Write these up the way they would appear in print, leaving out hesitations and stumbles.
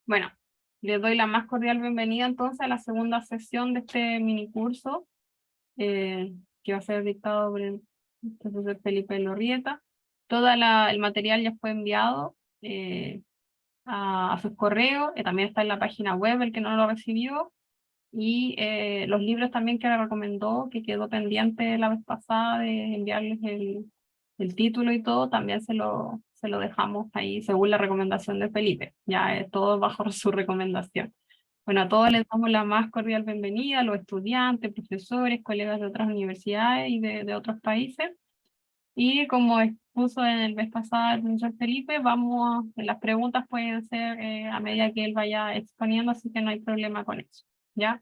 Bueno, les doy la más cordial bienvenida entonces a la segunda sesión de este mini curso que va a ser dictado por el profesor Felipe Lorrieta. El material ya fue enviado a sus correos, también está en la página web el que no lo recibió, y los libros también que le recomendó, que quedó pendiente la vez pasada de enviarles el título y todo, también se lo dejamos ahí según la recomendación de Felipe, ya es todo bajo su recomendación. Bueno, a todos les damos la más cordial bienvenida, a los estudiantes, profesores, colegas de otras universidades y de otros países. Y como expuso en el mes pasado el profesor Felipe, las preguntas pueden ser a medida que él vaya exponiendo, así que no hay problema con eso. ¿Ya?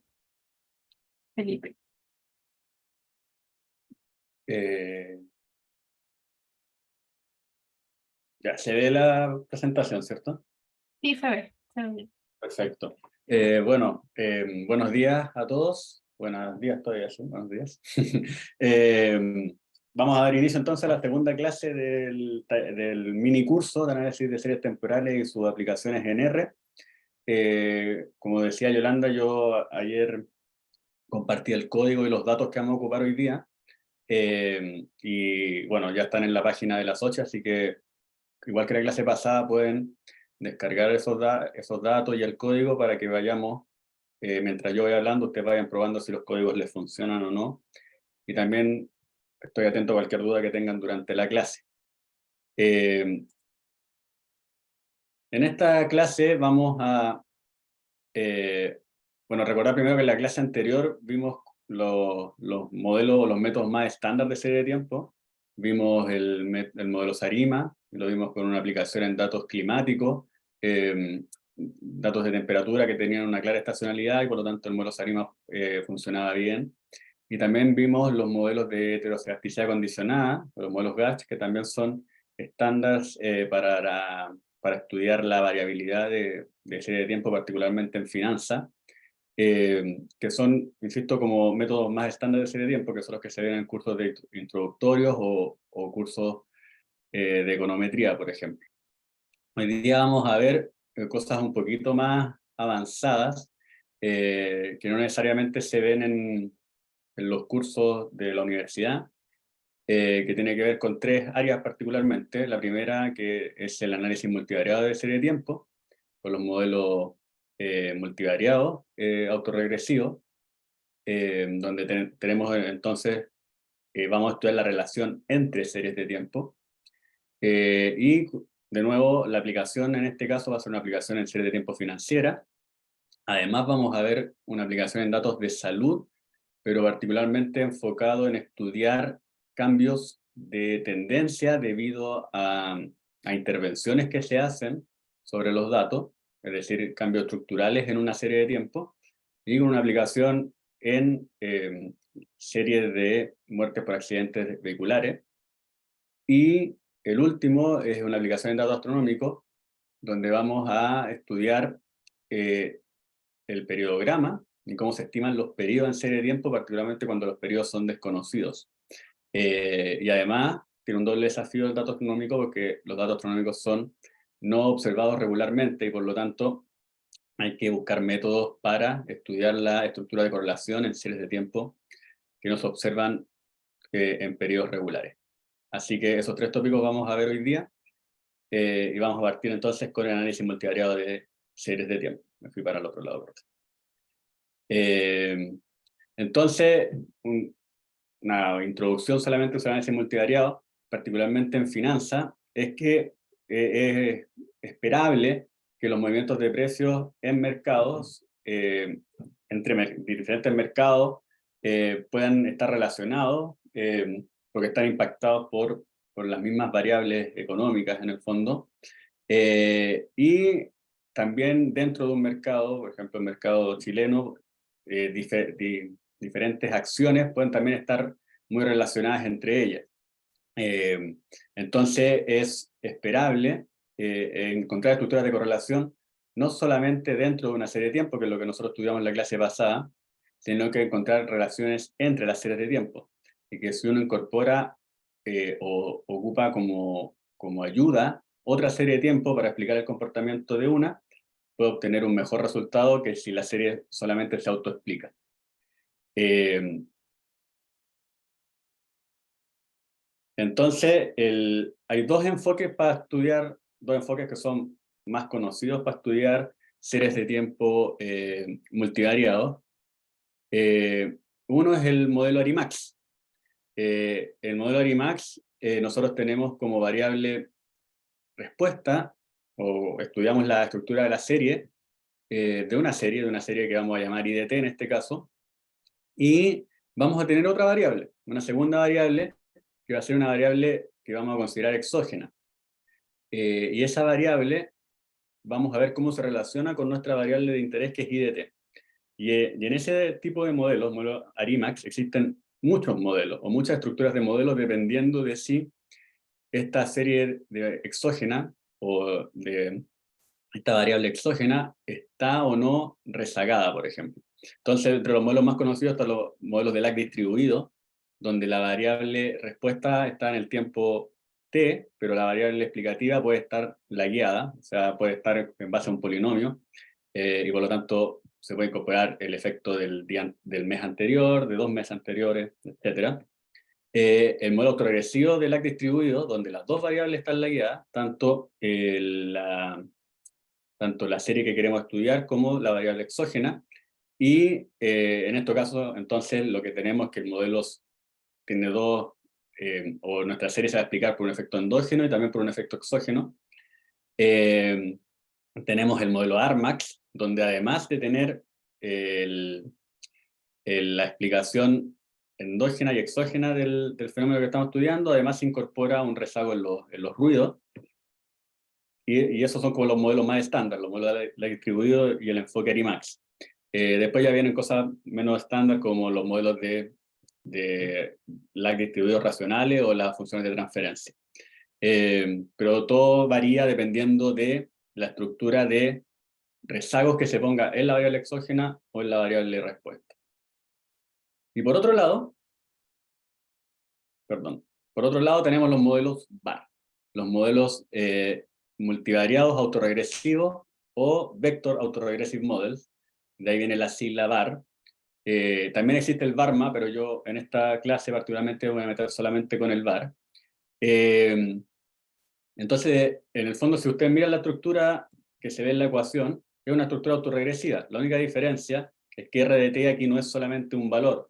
Felipe. Eh, ya, se ve la presentación, ¿cierto? Sí, se ve bien. Perfecto. Buenos días a todos. Buenos días todavía, sí, buenos días. Eh, Vamos a dar inicio entonces a la segunda clase del mini curso de análisis de series temporales y sus aplicaciones en R. Como decía Yolanda, yo ayer compartí el código y los datos que vamos a ocupar hoy día. Y bueno, ya están en la página de las 8, así que igual que la clase pasada, pueden descargar esos datos y el código para que vayamos, mientras yo voy hablando, ustedes vayan probando si los códigos les funcionan o no. Y también estoy atento a cualquier duda que tengan durante la clase. Eh, en esta clase vamos a, recordar primero que en la clase anterior vimos los modelos o los métodos más estándar de serie de tiempo. Vimos el modelo SARIMA, lo vimos con una aplicación en datos climáticos, datos de temperatura que tenían una clara estacionalidad y por lo tanto el modelo SARIMA funcionaba bien. Y también vimos los modelos de heterocedasticidad condicionada, los modelos GACH, que también son estándares para estudiar la variabilidad de serie de tiempo, particularmente en finanzas, que son, insisto, como métodos más estándares de serie de tiempo, que son los que se ven en cursos introductorios o cursos de econometría, por ejemplo. Hoy día vamos a ver cosas un poquito más avanzadas, que no necesariamente se ven en los cursos de la universidad, que tiene que ver con tres áreas particularmente. La primera, que es el análisis multivariado de serie de tiempo, con los modelos multivariados autorregresivos, donde tenemos entonces, vamos a estudiar la relación entre series de tiempo. Y de nuevo, la aplicación en este caso va a ser una aplicación en series de tiempo financiera. Además vamos a ver una aplicación en datos de salud, pero particularmente enfocado en estudiar cambios de tendencia debido a intervenciones que se hacen sobre los datos, es decir, cambios estructurales en una serie de tiempo, y con una aplicación en series de muertes por accidentes vehiculares. Y el último es una aplicación en datos astronómicos, donde vamos a estudiar eh, el periodograma y cómo se estiman los periodos en serie de tiempo, particularmente cuando los periodos son desconocidos. Y además tiene un doble desafío el dato astronómico porque los datos astronómicos son no observados regularmente y por lo tanto hay que buscar métodos para estudiar la estructura de correlación en series de tiempo que no se observan en periodos regulares. Así que esos tres tópicos vamos a ver hoy día, y vamos a partir entonces con el análisis multivariado de series de tiempo. Me fui para el otro lado. Eh, entonces, una introducción solamente al análisis multivariado, particularmente en finanzas, es que es esperable que los movimientos de precios en mercados, entre diferentes mercados, puedan estar relacionados, porque están impactados por las mismas variables económicas en el fondo. Y también dentro de un mercado, por ejemplo el mercado chileno, diferentes acciones pueden también estar muy relacionadas entre ellas. Entonces es esperable encontrar estructuras de correlación no solamente dentro de una serie de tiempo, que es lo que nosotros estudiamos en la clase pasada, sino que encontrar relaciones entre las series de tiempo. Y que si uno incorpora o ocupa como ayuda otra serie de tiempo para explicar el comportamiento de una, puede obtener un mejor resultado que si la serie solamente se autoexplica. Entonces, hay dos enfoques para estudiar, dos enfoques que son más conocidos para estudiar series de tiempo multivariados. Uno es el modelo Aremax. El modelo Aremax, nosotros tenemos como variable respuesta, o estudiamos la estructura de la serie, de una serie que vamos a llamar IDT en este caso, y vamos a tener otra variable, una segunda variable, que va a ser una variable que vamos a considerar exógena. Y esa variable, vamos a ver cómo se relaciona con nuestra variable de interés, que es IDT. Y en ese tipo de modelos, modelo Aremax, existen muchos modelos, o muchas estructuras de modelos, dependiendo de si esta serie de exógena, o de esta variable exógena, está o no rezagada, por ejemplo. Entonces, entre los modelos más conocidos están los modelos de lag distribuido, donde la variable respuesta está en el tiempo t, pero la variable explicativa puede estar lagueada, o sea, puede estar en base a un polinomio, y por lo tanto se puede incorporar el efecto del mes anterior, de 2 meses anteriores, etc. El modelo autoregresivo de lag distribuido, donde las dos variables están lagueadas, tanto la serie que queremos estudiar como la variable exógena, y en este caso, entonces, lo que tenemos es que el modelo tiene dos, o nuestra serie se va a explicar por un efecto endógeno y también por un efecto exógeno. Tenemos el modelo Armax, donde además de tener la explicación endógena y exógena del fenómeno que estamos estudiando, además se incorpora un rezago en los ruidos, y esos son como los modelos más estándar, los modelos de distribuido y el enfoque Aremax. Después ya vienen cosas menos estándar, como los modelos de lag distribuidos racionales o las funciones de transferencia. Pero todo varía dependiendo de la estructura de rezagos que se ponga en la variable exógena o en la variable respuesta. Y por otro lado, tenemos los modelos VAR, los modelos multivariados autorregresivos, o Vector Autoregressive Models, de ahí viene la sigla VAR. También existe el VARMA, pero yo en esta clase particularmente voy a meter solamente con el VAR. Entonces, en el fondo, si ustedes miran la estructura que se ve en la ecuación, es una estructura autorregresiva. La única diferencia es que RDT aquí no es solamente un valor,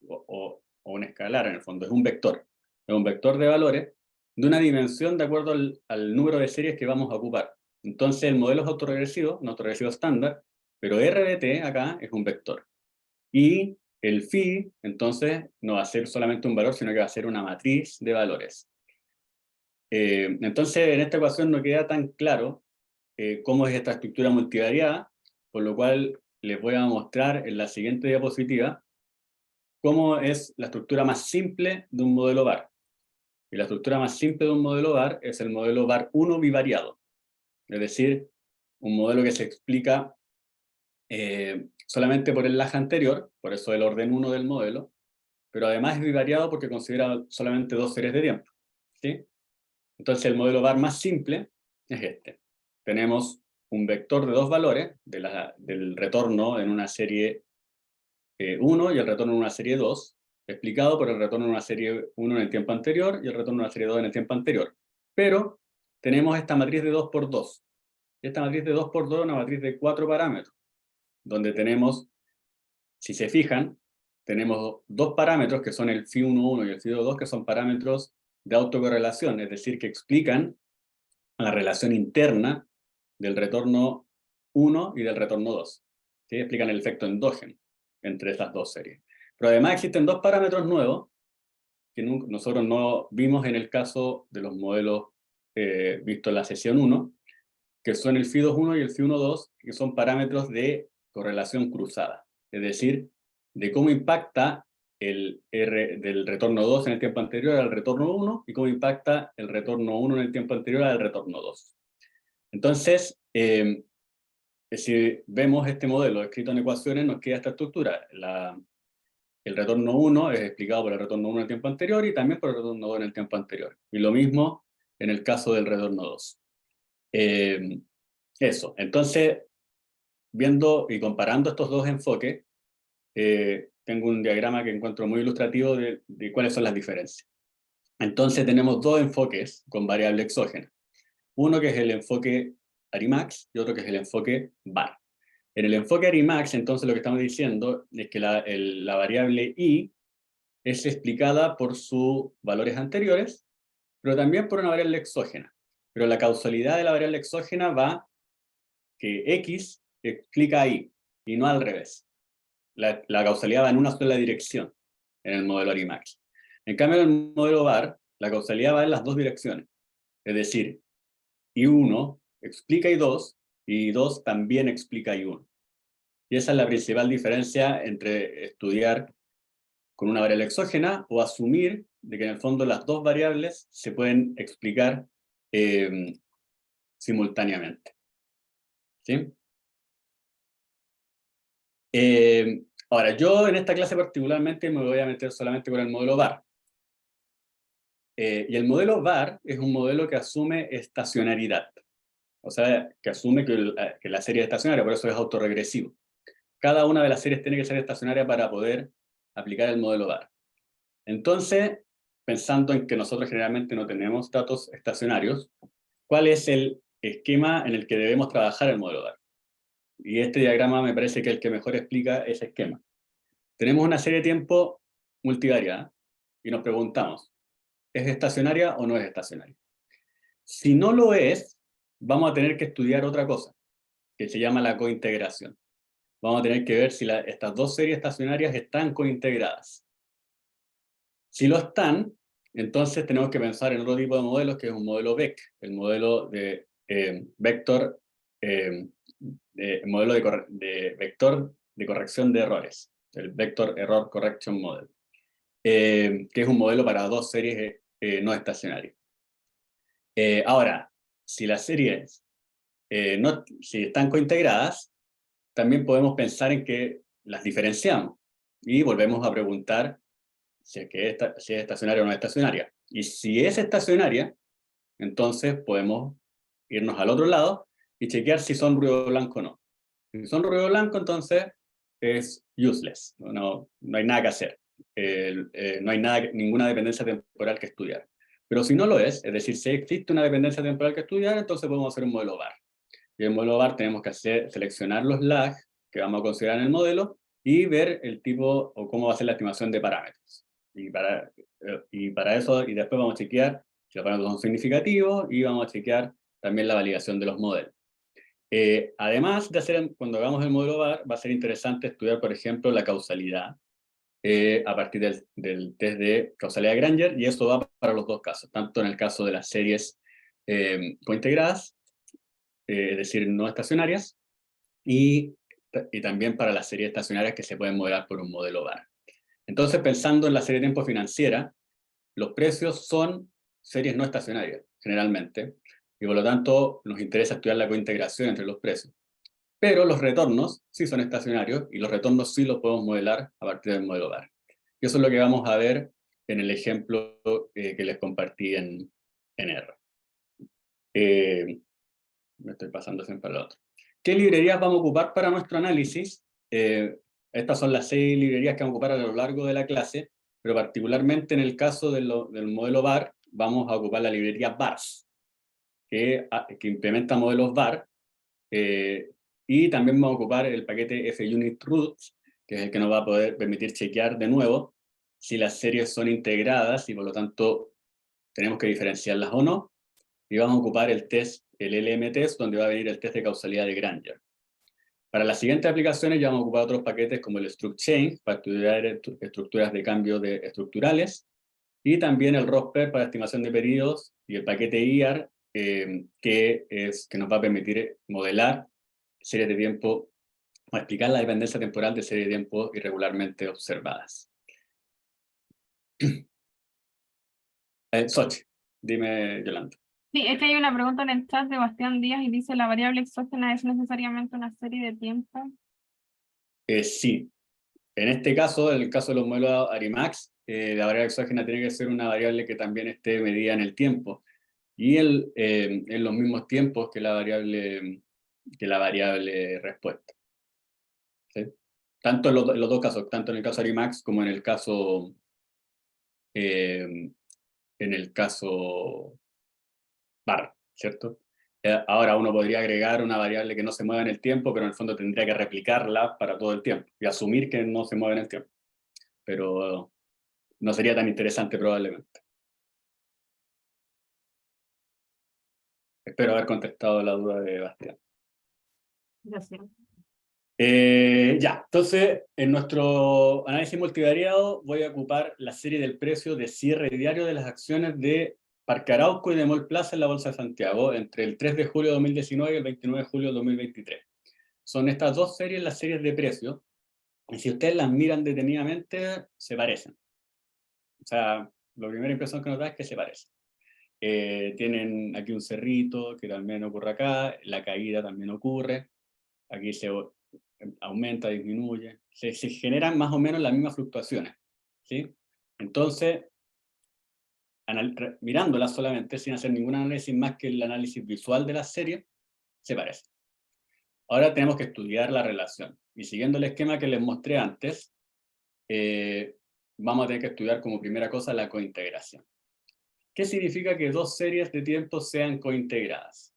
o un escalar en el fondo, es un vector. Es un vector de valores de una dimensión de acuerdo al número de series que vamos a ocupar. Entonces, el modelo es autorregresivo, un autorregresivo estándar, pero RDT acá es un vector. Y el phi, entonces, no va a ser solamente un valor, sino que va a ser una matriz de valores. Entonces, en esta ecuación no queda tan claro cómo es esta estructura multivariada, por lo cual les voy a mostrar en la siguiente diapositiva cómo es la estructura más simple de un modelo VAR. Y la estructura más simple de un modelo VAR es el modelo VAR 1 bivariado, es decir, un modelo que se explica solamente por el lag anterior, por eso el orden 1 del modelo, pero además es bivariado porque considera solamente dos series de tiempo, ¿sí? Entonces el modelo VAR más simple es este. Tenemos un vector de dos valores, del retorno en una serie 1 y el retorno en una serie 2, explicado por el retorno en una serie 1 en el tiempo anterior y el retorno en una serie 2 en el tiempo anterior. Pero tenemos esta matriz de 2 por 2. Y esta matriz de 2 por 2 es una matriz de 4 parámetros, donde tenemos, si se fijan, tenemos dos parámetros que son el phi1,1 y el phi2,2, que son parámetros de autocorrelación, es decir, que explican la relación interna del retorno 1 y del retorno 2. ¿Sí? Explican el efecto endógeno entre estas dos series. Pero además existen dos parámetros nuevos que nosotros no vimos en el caso de los modelos vistos en la sesión 1, que son el phi2,1 y el phi1,2, que son parámetros de correlación cruzada. Es decir, de cómo impacta el R del retorno 2 en el tiempo anterior al retorno 1 y cómo impacta el retorno 1 en el tiempo anterior al retorno 2. Entonces, si vemos este modelo escrito en ecuaciones, nos queda esta estructura. El retorno 1 es explicado por el retorno 1 en el tiempo anterior y también por el retorno 2 en el tiempo anterior. Y lo mismo en el caso del retorno 2. Eso. Entonces, viendo y comparando estos dos enfoques, tengo un diagrama que encuentro muy ilustrativo de cuáles son las diferencias. Entonces tenemos dos enfoques con variable exógena. Uno que es el enfoque Arimiax y otro que es el enfoque VAR. En el enfoque Arimiax, entonces lo que estamos diciendo es que la variable I es explicada por sus valores anteriores, pero también por una variable exógena. Pero la causalidad de la variable exógena va que X explica a Y, y no al revés. La causalidad va en una sola dirección en el modelo Arimiax. En cambio, en el modelo VAR, la causalidad va en las dos direcciones. Es decir, I1 explica I2, y I2 también explica I1. Y esa es la principal diferencia entre estudiar con una variable exógena o asumir de que en el fondo las dos variables se pueden explicar simultáneamente. ¿Sí? Ahora, yo en esta clase particularmente me voy a meter solamente con el modelo VAR. Y el modelo VAR es un modelo que asume estacionalidad. O sea, que asume que la serie es estacionaria, por eso es autorregresivo. Cada una de las series tiene que ser estacionaria para poder aplicar el modelo VAR. Entonces, pensando en que nosotros generalmente no tenemos datos estacionarios, ¿cuál es el esquema en el que debemos trabajar el modelo VAR? Y este diagrama me parece que es el que mejor explica ese esquema. Tenemos una serie de tiempo multivariada y nos preguntamos, ¿es estacionaria o no es estacionaria? Si no lo es, vamos a tener que estudiar otra cosa, que se llama la cointegración. Vamos a tener que ver si estas dos series estacionarias están cointegradas. Si lo están, entonces tenemos que pensar en otro tipo de modelos, que es un modelo VEC, el modelo de vector, modelo de vector de corrección de errores, el Vector Error Correction Model, que es un modelo para dos series no estacionarias. Ahora, si las series si están cointegradas, también podemos pensar en que las diferenciamos y volvemos a preguntar si es estacionaria o no es estacionaria. Y si es estacionaria, entonces podemos irnos al otro lado y chequear si son ruido blanco o no. Si son ruido blanco, entonces es useless, no hay nada que hacer. No hay ninguna dependencia temporal que estudiar. Pero si no lo es decir, si existe una dependencia temporal que estudiar, entonces podemos hacer un modelo VAR. Y en el modelo VAR tenemos que seleccionar los lag que vamos a considerar en el modelo y ver el tipo o cómo va a ser la estimación de parámetros. Y para eso, y después vamos a chequear si los parámetros son significativos y vamos a chequear también la validación de los modelos. Además de hacer, cuando hagamos el modelo VAR, va a ser interesante estudiar, por ejemplo, la causalidad a partir del test de causalidad de Granger, y eso va para los dos casos, tanto en el caso de las series cointegradas, es decir, no estacionarias, y también para las series estacionarias que se pueden modelar por un modelo VAR. Entonces, pensando en la serie de tiempo financiera, los precios son series no estacionarias, generalmente, y por lo tanto nos interesa estudiar la cointegración entre los precios. Pero los retornos sí son estacionarios, y los retornos sí los podemos modelar a partir del modelo VAR. Y eso es lo que vamos a ver en el ejemplo que les compartí en R. Me estoy pasando siempre al otro. ¿Qué librerías vamos a ocupar para nuestro análisis? Estas son las 6 librerías que vamos a ocupar a lo largo de la clase, pero particularmente en el caso del modelo VAR, vamos a ocupar la librería VARS, que implementa modelos VAR, y también vamos a ocupar el paquete funit-roots, que es el que nos va a poder permitir chequear de nuevo si las series son integradas y por lo tanto tenemos que diferenciarlas o no. Y vamos a ocupar el LM-test, donde va a venir el test de causalidad de Granger. Para las siguientes aplicaciones ya vamos a ocupar otros paquetes como el StructChain, para estudiar estructuras de cambio estructurales, y también el ROSPER para estimación de periodos, y el paquete IAR, que nos va a permitir modelar series de tiempo, o explicar la dependencia temporal de series de tiempo irregularmente observadas. Xochitl, dime, Yolanda. Sí, es que hay una pregunta en el chat de Bastián Díaz y dice, ¿la variable exógena es necesariamente una serie de tiempo? Sí. En este caso, en el caso de los modelos Arimiax, la variable exógena tiene que ser una variable que también esté medida en el tiempo, y en los mismos tiempos que la variable respuesta. ¿sí? Tanto en los dos casos, tanto en el caso Arimax como en el caso bar, ¿cierto? Ahora uno podría agregar una variable que no se mueva en el tiempo, pero en el fondo tendría que replicarla para todo el tiempo y asumir que no se mueve en el tiempo. Pero no sería tan interesante probablemente. Espero haber contestado la duda de Bastián. Gracias. Ya, entonces en nuestro análisis multivariado voy a ocupar la serie del precio de cierre diario de las acciones de Parque Arauco y de Mall Plaza en la Bolsa de Santiago entre el 3 de julio de 2019 y el 29 de julio de 2023. Son estas dos series las series de precios, y si ustedes las miran detenidamente, se parecen. O sea, la primera impresión que nos da es que se parecen. Tienen aquí un cerrito que también ocurre acá, la caída también ocurre, aquí se aumenta, disminuye, se generan más o menos las mismas fluctuaciones, ¿sí? Entonces, mirándolas solamente, sin hacer ningún análisis más que el análisis visual de la serie, se parecen. Ahora tenemos que estudiar la relación, y siguiendo el esquema que les mostré antes, vamos a tener que estudiar como primera cosa la cointegración. ¿Qué significa que dos series de tiempo sean cointegradas?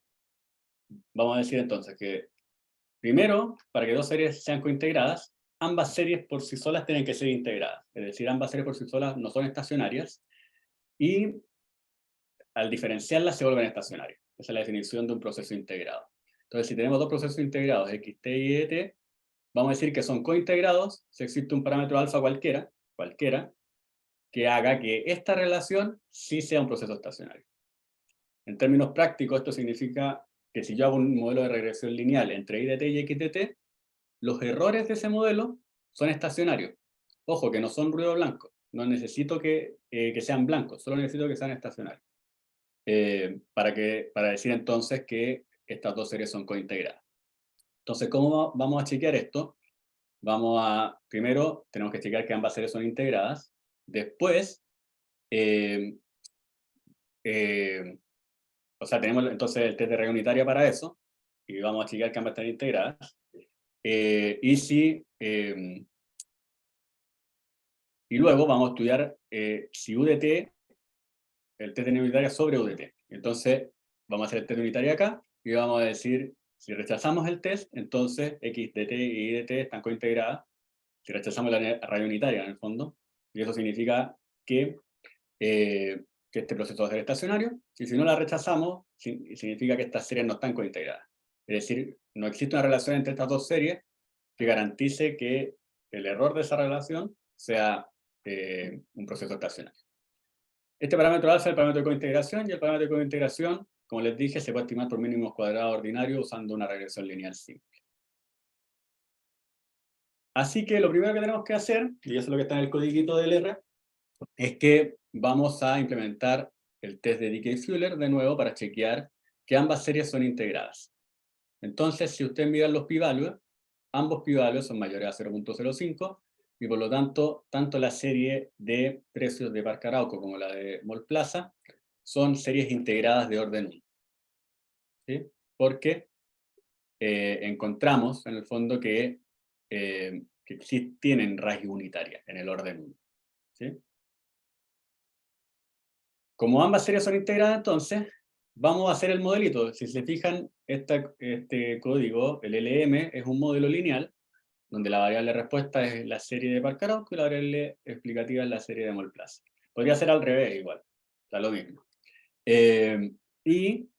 Vamos a decir entonces que, primero, para que dos series sean cointegradas, ambas series por sí solas tienen que ser integradas. Es decir, ambas series por sí solas no son estacionarias y al diferenciarlas se vuelven estacionarias. Esa es la definición de un proceso integrado. Entonces, si tenemos dos procesos integrados, xt y et, vamos a decir que son cointegrados si existe un parámetro alfa cualquiera, que haga que esta relación sí sea un proceso estacionario. En términos prácticos, esto significa que si yo hago un modelo de regresión lineal entre IDT y XDT, los errores de ese modelo son estacionarios. Ojo, que no son ruido blanco. No necesito que sean blancos, solo necesito que sean estacionarios. Para decir entonces que estas dos series son cointegradas. Entonces, ¿cómo vamos a chequear esto? Primero, tenemos que chequear que ambas series son integradas. Después, o sea, tenemos entonces el test de red unitaria para eso, y vamos a chequear que ambas están integradas. Y luego vamos a estudiar si UDT, el test de red unitaria sobre UDT. Entonces, vamos a hacer el test de unitaria acá, y vamos a decir, si rechazamos el test, entonces XDT y IDT están cointegradas. Si rechazamos la radio unitaria, en el fondo, y eso significa que este proceso va a ser estacionario, y si no la rechazamos, significa que estas series no están cointegradas. Es decir, no existe una relación entre estas dos series que garantice que el error de esa relación sea un proceso estacionario. Este parámetro alfa es el parámetro de cointegración, y el parámetro de cointegración, como les dije, se puede estimar por mínimos cuadrados ordinarios usando una regresión lineal simple. Así que lo primero que tenemos que hacer, y eso es lo que está en el codiguito del R, es que vamos a implementar el test de Dickey-Fuller de nuevo para chequear que ambas series son integradas. Entonces, si ustedes miran los p-values, ambos p-values son mayores a 0.05, y por lo tanto, tanto la serie de precios de Parque Arauco como la de Mall Plaza son series integradas de orden 1. ¿Sí? Porque encontramos, en el fondo, que sí tienen raíz unitaria en el orden 1. ¿Sí? Como ambas series son integradas, entonces, vamos a hacer el modelito. Si se fijan, este código, el LM, es un modelo lineal, donde la variable respuesta es la serie de Parque Arauco y la variable explicativa es la serie de Mall Plaza. Podría ser al revés igual, está lo mismo. Y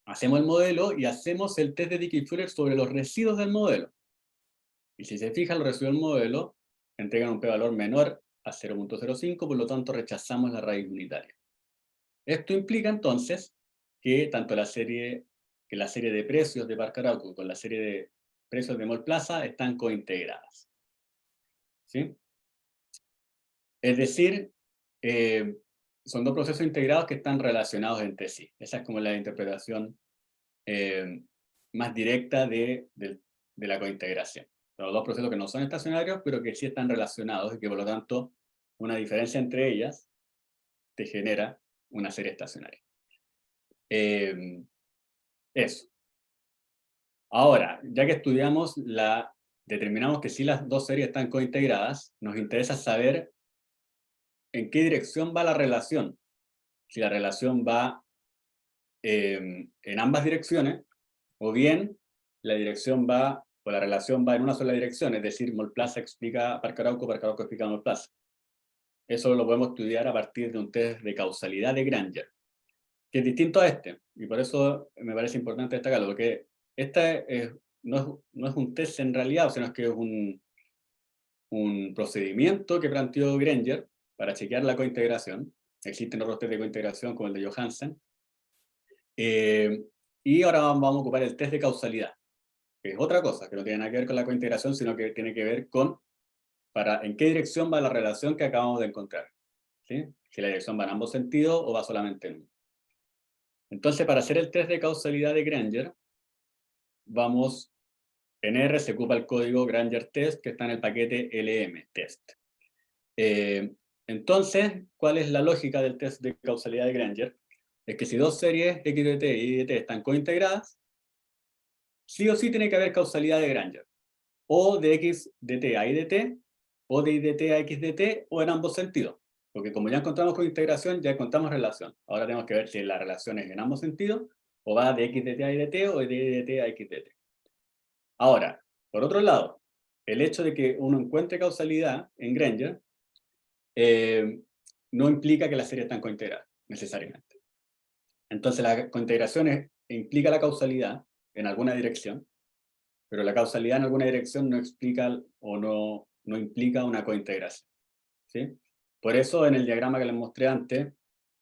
hacemos el modelo y hacemos el test de Dickey-Fuller sobre los residuos del modelo. Y si se fijan, los residuos del modelo entregan un p-valor menor a 0.05, por lo tanto rechazamos la raíz unitaria. Esto implica entonces que tanto la serie de precios de Parque Arauco con la serie de precios de Mall Plaza están cointegradas. ¿Sí? Es decir, son dos procesos integrados que están relacionados entre sí. Esa es como la interpretación más directa de la cointegración. Los dos procesos que no son estacionarios, pero que sí están relacionados y que por lo tanto una diferencia entre ellas te genera una serie estacionaria. Eso. Ahora, ya que estudiamos la determinamos que si las dos series están cointegradas, nos interesa saber en qué dirección va la relación. Si la relación va en ambas direcciones, o bien la dirección va, o la relación va en una sola dirección, es decir, Mall Plaza explica Parque Arauco, Parque Arauco explica Mall Plaza. Eso lo podemos estudiar a partir de un test de causalidad de Granger, que es distinto a este, y por eso me parece importante destacarlo, porque no es un test en realidad, sino que es un procedimiento que planteó Granger para chequear la cointegración. Existen otros test de cointegración como el de Johansen. Y ahora vamos a ocupar el test de causalidad, que es otra cosa, que no tiene nada que ver con la cointegración, sino que tiene que ver con en qué dirección va la relación que acabamos de encontrar. ¿Sí? Si la dirección va en ambos sentidos o va solamente en uno. Entonces, para hacer el test de causalidad de Granger, en R se ocupa el código Granger Test, que está en el paquete LM Test. Entonces, ¿cuál es la lógica del test de causalidad de Granger? Es que si dos series X de t y Y de t están cointegradas, sí o sí tiene que haber causalidad de Granger. O de X de t a Y de t, o de Y de t a X de t, o en ambos sentidos. Porque como ya encontramos cointegración, ya encontramos relación. Ahora tenemos que ver si la relación es en ambos sentidos, o va de X de t a Y de t, o de Y de t a X de t. Ahora, por otro lado, el hecho de que uno encuentre causalidad en Granger no implica que las series están cointegradas, necesariamente. Entonces la cointegración implica la causalidad en alguna dirección, pero la causalidad en alguna dirección no explica o no implica una cointegración. ¿Sí? Por eso en el diagrama que les mostré antes,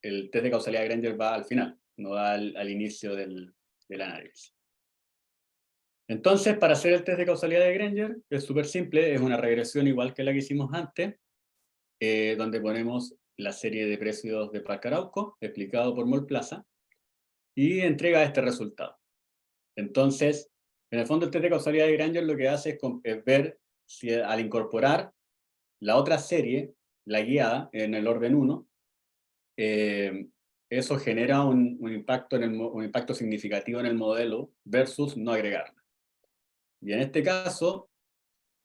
el test de causalidad de Granger va al final, no va al inicio del análisis. Entonces, para hacer el test de causalidad de Granger, es súper simple, es una regresión igual que la que hicimos antes, donde ponemos la serie de precios de Parque Arauco, explicado por Mall Plaza, y entrega este resultado. Entonces, en el fondo el test de causalidad de Granger lo que hace es ver si al incorporar la otra serie, la guiada, en el orden 1, eso genera un impacto significativo en el modelo versus no agregarla. Y en este caso,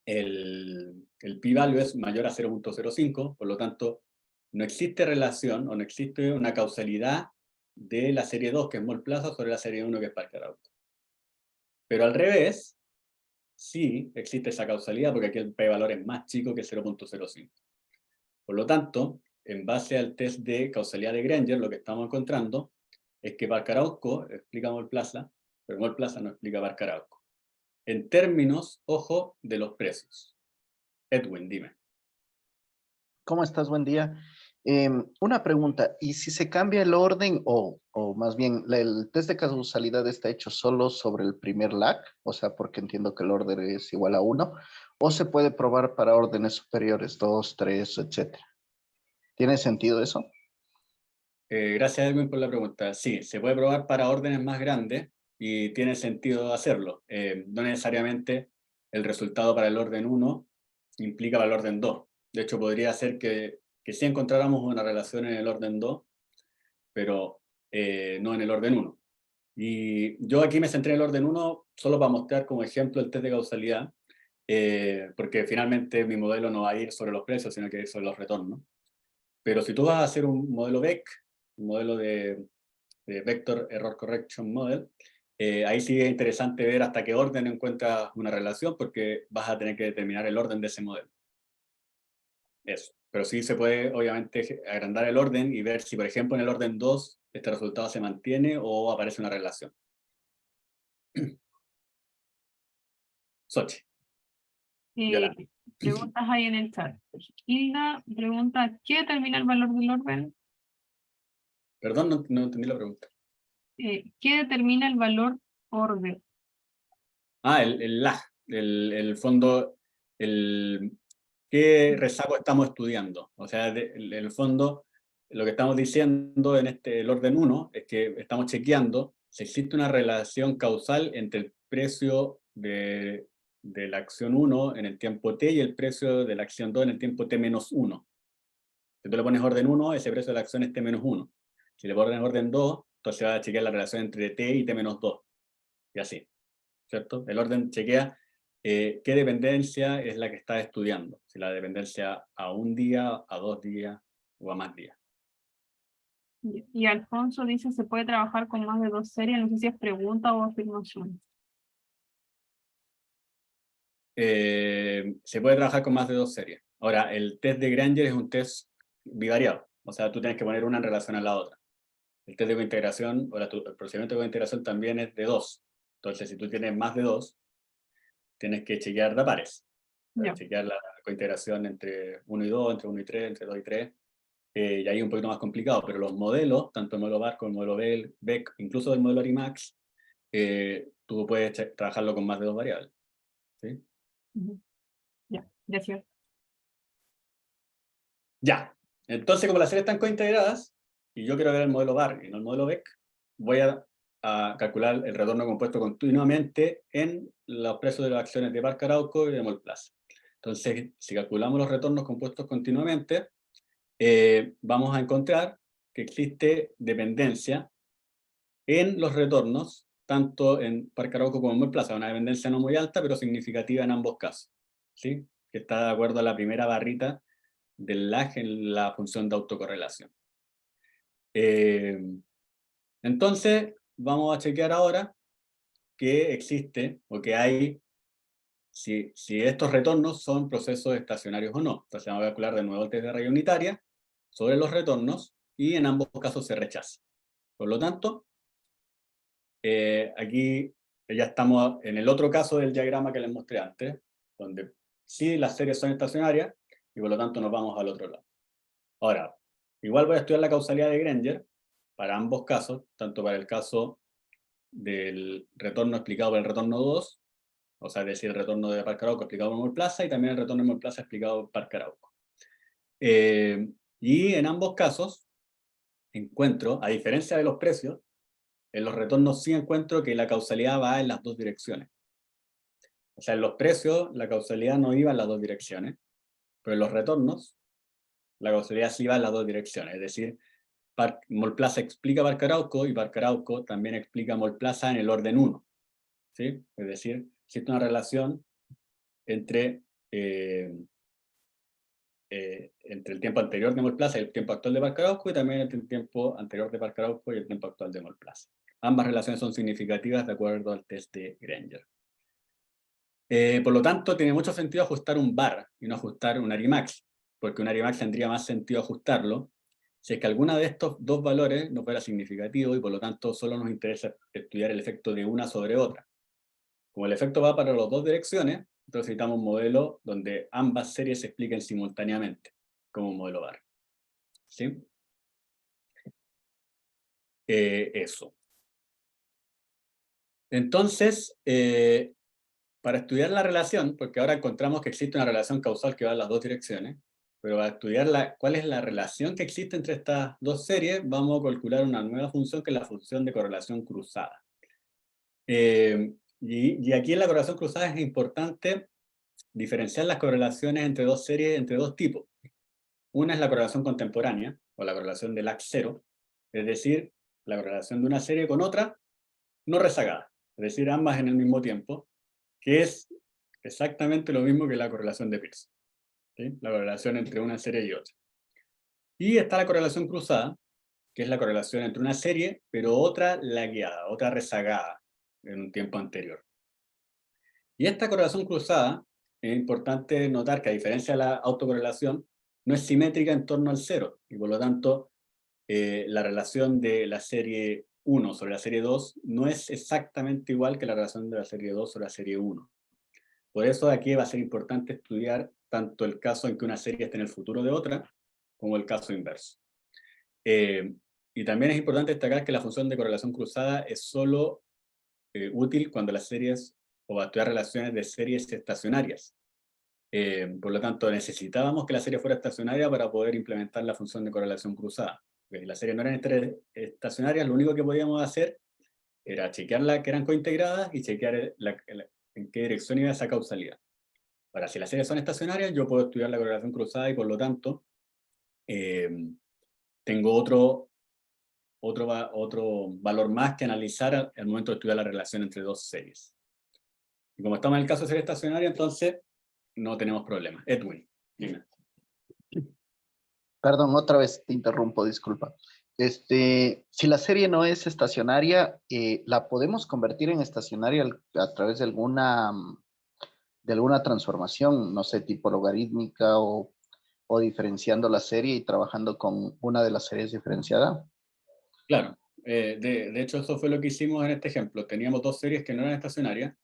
el p-value es mayor a 0.05, por lo tanto, no existe relación o no existe una causalidad de la serie 2, que es Mall Plaza, sobre la serie 1, que es Parque Arauco. Pero al revés, sí existe esa causalidad, porque aquí el p-valor es más chico que 0.05. Por lo tanto, en base al test de causalidad de Granger, lo que estamos encontrando es que Parque Arauco explica Mall Plaza, pero Mall Plaza no explica Parque Arauco. En términos, ojo, de los precios. Edwin, dime. ¿Cómo estás? Buen día. Una pregunta, ¿y si se cambia el orden o más bien el test de causalidad está hecho solo sobre el primer lag? O sea, porque entiendo que el orden es igual a 1, o se puede probar para órdenes superiores, 2, 3, etcétera. ¿Tiene sentido eso? Gracias, Edwin, por la pregunta. Sí, se puede probar para órdenes más grandes y tiene sentido hacerlo. No necesariamente el resultado para el orden 1 implica para el orden 2. De hecho, podría ser que sí encontráramos una relación en el orden 2, pero no en el orden 1. Y yo aquí me centré en el orden 1 solo para mostrar como ejemplo el test de causalidad, porque finalmente mi modelo no va a ir sobre los precios, sino que ir sobre los retornos. Pero si tú vas a hacer un modelo VEC, un modelo de Vector Error Correction Model, ahí sí es interesante ver hasta qué orden encuentras una relación, porque vas a tener que determinar el orden de ese modelo. Eso. Pero sí se puede, obviamente, agrandar el orden y ver si, por ejemplo, en el orden 2 este resultado se mantiene o aparece una relación. Sochi. Yolanda. Preguntas ahí en el chat. Hilda pregunta, ¿qué determina el valor del orden? Perdón, no entendí la pregunta. ¿Qué determina el valor orden? El lag, el fondo, ¿qué rezago estamos estudiando? O sea, en el fondo, lo que estamos diciendo en el orden 1 es que estamos chequeando si existe una relación causal entre el precio de la acción 1 en el tiempo t y el precio de la acción 2 en el tiempo t-1. Si tú le pones orden 1, ese precio de la acción es t-1. Si le pones orden 2, entonces va a chequear la relación entre t y t-2. Y así, ¿cierto? El orden chequea qué dependencia es la que está estudiando, si la dependencia a un día, a 2 días o a más días. Y Alfonso dice, ¿se puede trabajar con más de 2 series? No sé si es pregunta o afirmación. Se puede trabajar con más de 2 series. Ahora, el test de Granger es un test bivariado, o sea, tú tienes que poner una en relación a la otra. El test de cointegración, o el procedimiento de cointegración también es de 2. Entonces, si tú tienes más de 2, tienes que chequear de pares. Ya. Chequear la cointegración entre 1 y 2, entre 1 y 3, entre 2 y 3. Y ahí es un poquito más complicado, pero los modelos, tanto el modelo BAR como el modelo Beck, incluso el modelo Arimax, tú puedes trabajarlo con más de 2 variables. ¿Sí? Ujú. Ya, gracias. Ya. Entonces, como las series están cointegradas, y yo quiero ver el modelo BAR y no el modelo Beck, voy a calcular el retorno compuesto continuamente en los precios de las acciones de Parque Arauco y de Molplaza. Entonces, si calculamos los retornos compuestos continuamente, vamos a encontrar que existe dependencia en los retornos, tanto en Parque Arauco como en Molplaza, una dependencia no muy alta, pero significativa en ambos casos, ¿sí? Que está de acuerdo a la primera barrita del lag en la función de autocorrelación. Entonces, vamos a chequear ahora que existe o que hay, si estos retornos son procesos estacionarios o no. Entonces vamos a calcular de nuevo el test de raya unitaria sobre los retornos y en ambos casos se rechaza. Por lo tanto, aquí ya estamos en el otro caso del diagrama que les mostré antes, donde sí las series son estacionarias y por lo tanto nos vamos al otro lado. Ahora, igual voy a estudiar la causalidad de Granger para ambos casos, tanto para el caso del retorno explicado por el retorno 2, o sea, es decir, el retorno de Parque Arauco explicado por Molplaza y también el retorno de Molplaza explicado por Parque Arauco. Y en ambos casos encuentro, a diferencia de los precios, en los retornos sí encuentro que la causalidad va en las dos direcciones. O sea, en los precios la causalidad no iba en las dos direcciones, pero en los retornos la causalidad sí va en las dos direcciones. Es decir, Molplaza explica Parque Arauco y Parque Arauco también explica Molplaza en el orden 1. ¿Sí? Es decir, existe una relación entre, entre el tiempo anterior de Molplaza y el tiempo actual de Parque Arauco y también entre el tiempo anterior de Parque Arauco y el tiempo actual de Molplaza. Ambas relaciones son significativas de acuerdo al test de Granger. Por lo tanto, tiene mucho sentido ajustar un bar y no ajustar un Arimax, porque un Arimax tendría más sentido ajustarlo si es que alguna de estos dos valores no fuera significativo y por lo tanto solo nos interesa estudiar el efecto de una sobre otra. Como el efecto va para las dos direcciones, entonces necesitamos un modelo donde ambas series se expliquen simultáneamente, como un modelo bar. ¿Sí? Eso. Entonces, para estudiar la relación, porque ahora encontramos que existe una relación causal que va en las dos direcciones, pero para estudiar cuál es la relación que existe entre estas dos series, vamos a calcular una nueva función que es la función de correlación cruzada. Y aquí en la correlación cruzada es importante diferenciar las correlaciones entre dos series, entre dos tipos. Una es la correlación contemporánea, o la correlación de lag cero, es decir, la correlación de una serie con otra no rezagada, es decir, ambas en el mismo tiempo, que es exactamente lo mismo que la correlación de Pearson, ¿sí? La correlación entre una serie y otra. Y está la correlación cruzada, que es la correlación entre una serie, pero otra lagueada, otra rezagada en un tiempo anterior. Y esta correlación cruzada, es importante notar que a diferencia de la autocorrelación, no es simétrica en torno al cero, y por lo tanto, la relación de la serie 1 sobre la serie 2 no es exactamente igual que la relación de la serie 2 sobre la serie 1. Por eso aquí va a ser importante estudiar tanto el caso en que una serie esté en el futuro de otra, como el caso inverso. Y también es importante destacar que la función de correlación cruzada es solo útil cuando las series, o va a estudiar relaciones de series estacionarias. Por lo tanto, necesitábamos que la serie fuera estacionaria para poder implementar la función de correlación cruzada. Porque si las series no eran estacionarias, lo único que podíamos hacer era chequear que eran cointegradas y chequear en qué dirección iba esa causalidad. Ahora, si las series son estacionarias, yo puedo estudiar la correlación cruzada y por lo tanto tengo otro valor más que analizar al momento de estudiar la relación entre dos series. Y como estamos en el caso de serie estacionaria, entonces no tenemos problema. Edwin, dime. Perdón, otra vez te interrumpo, disculpa. Si la serie no es estacionaria, ¿la podemos convertir en estacionaria a través de alguna transformación, no sé, tipo logarítmica o diferenciando la serie y trabajando con una de las series diferenciada? Claro, de hecho eso fue lo que hicimos en este ejemplo. Teníamos dos series que no eran estacionarias,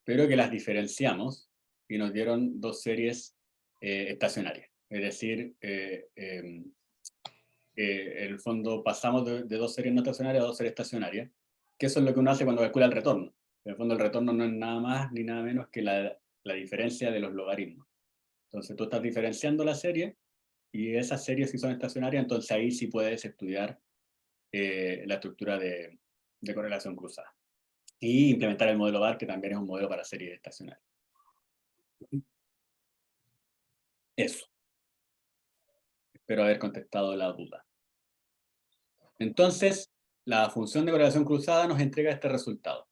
pero que las diferenciamos y nos dieron dos series estacionarias. Es decir, en el fondo pasamos de dos series no estacionarias a dos series estacionarias, que eso es lo que uno hace cuando calcula el retorno. En el fondo el retorno no es nada más ni nada menos que la diferencia de los logaritmos. Entonces tú estás diferenciando la serie, y esas series si son estacionarias, entonces ahí sí puedes estudiar la estructura de correlación cruzada. Y implementar el modelo VAR, que también es un modelo para series estacionarias. Eso. Espero haber contestado la duda. Entonces, la función de correlación cruzada nos entrega este resultado.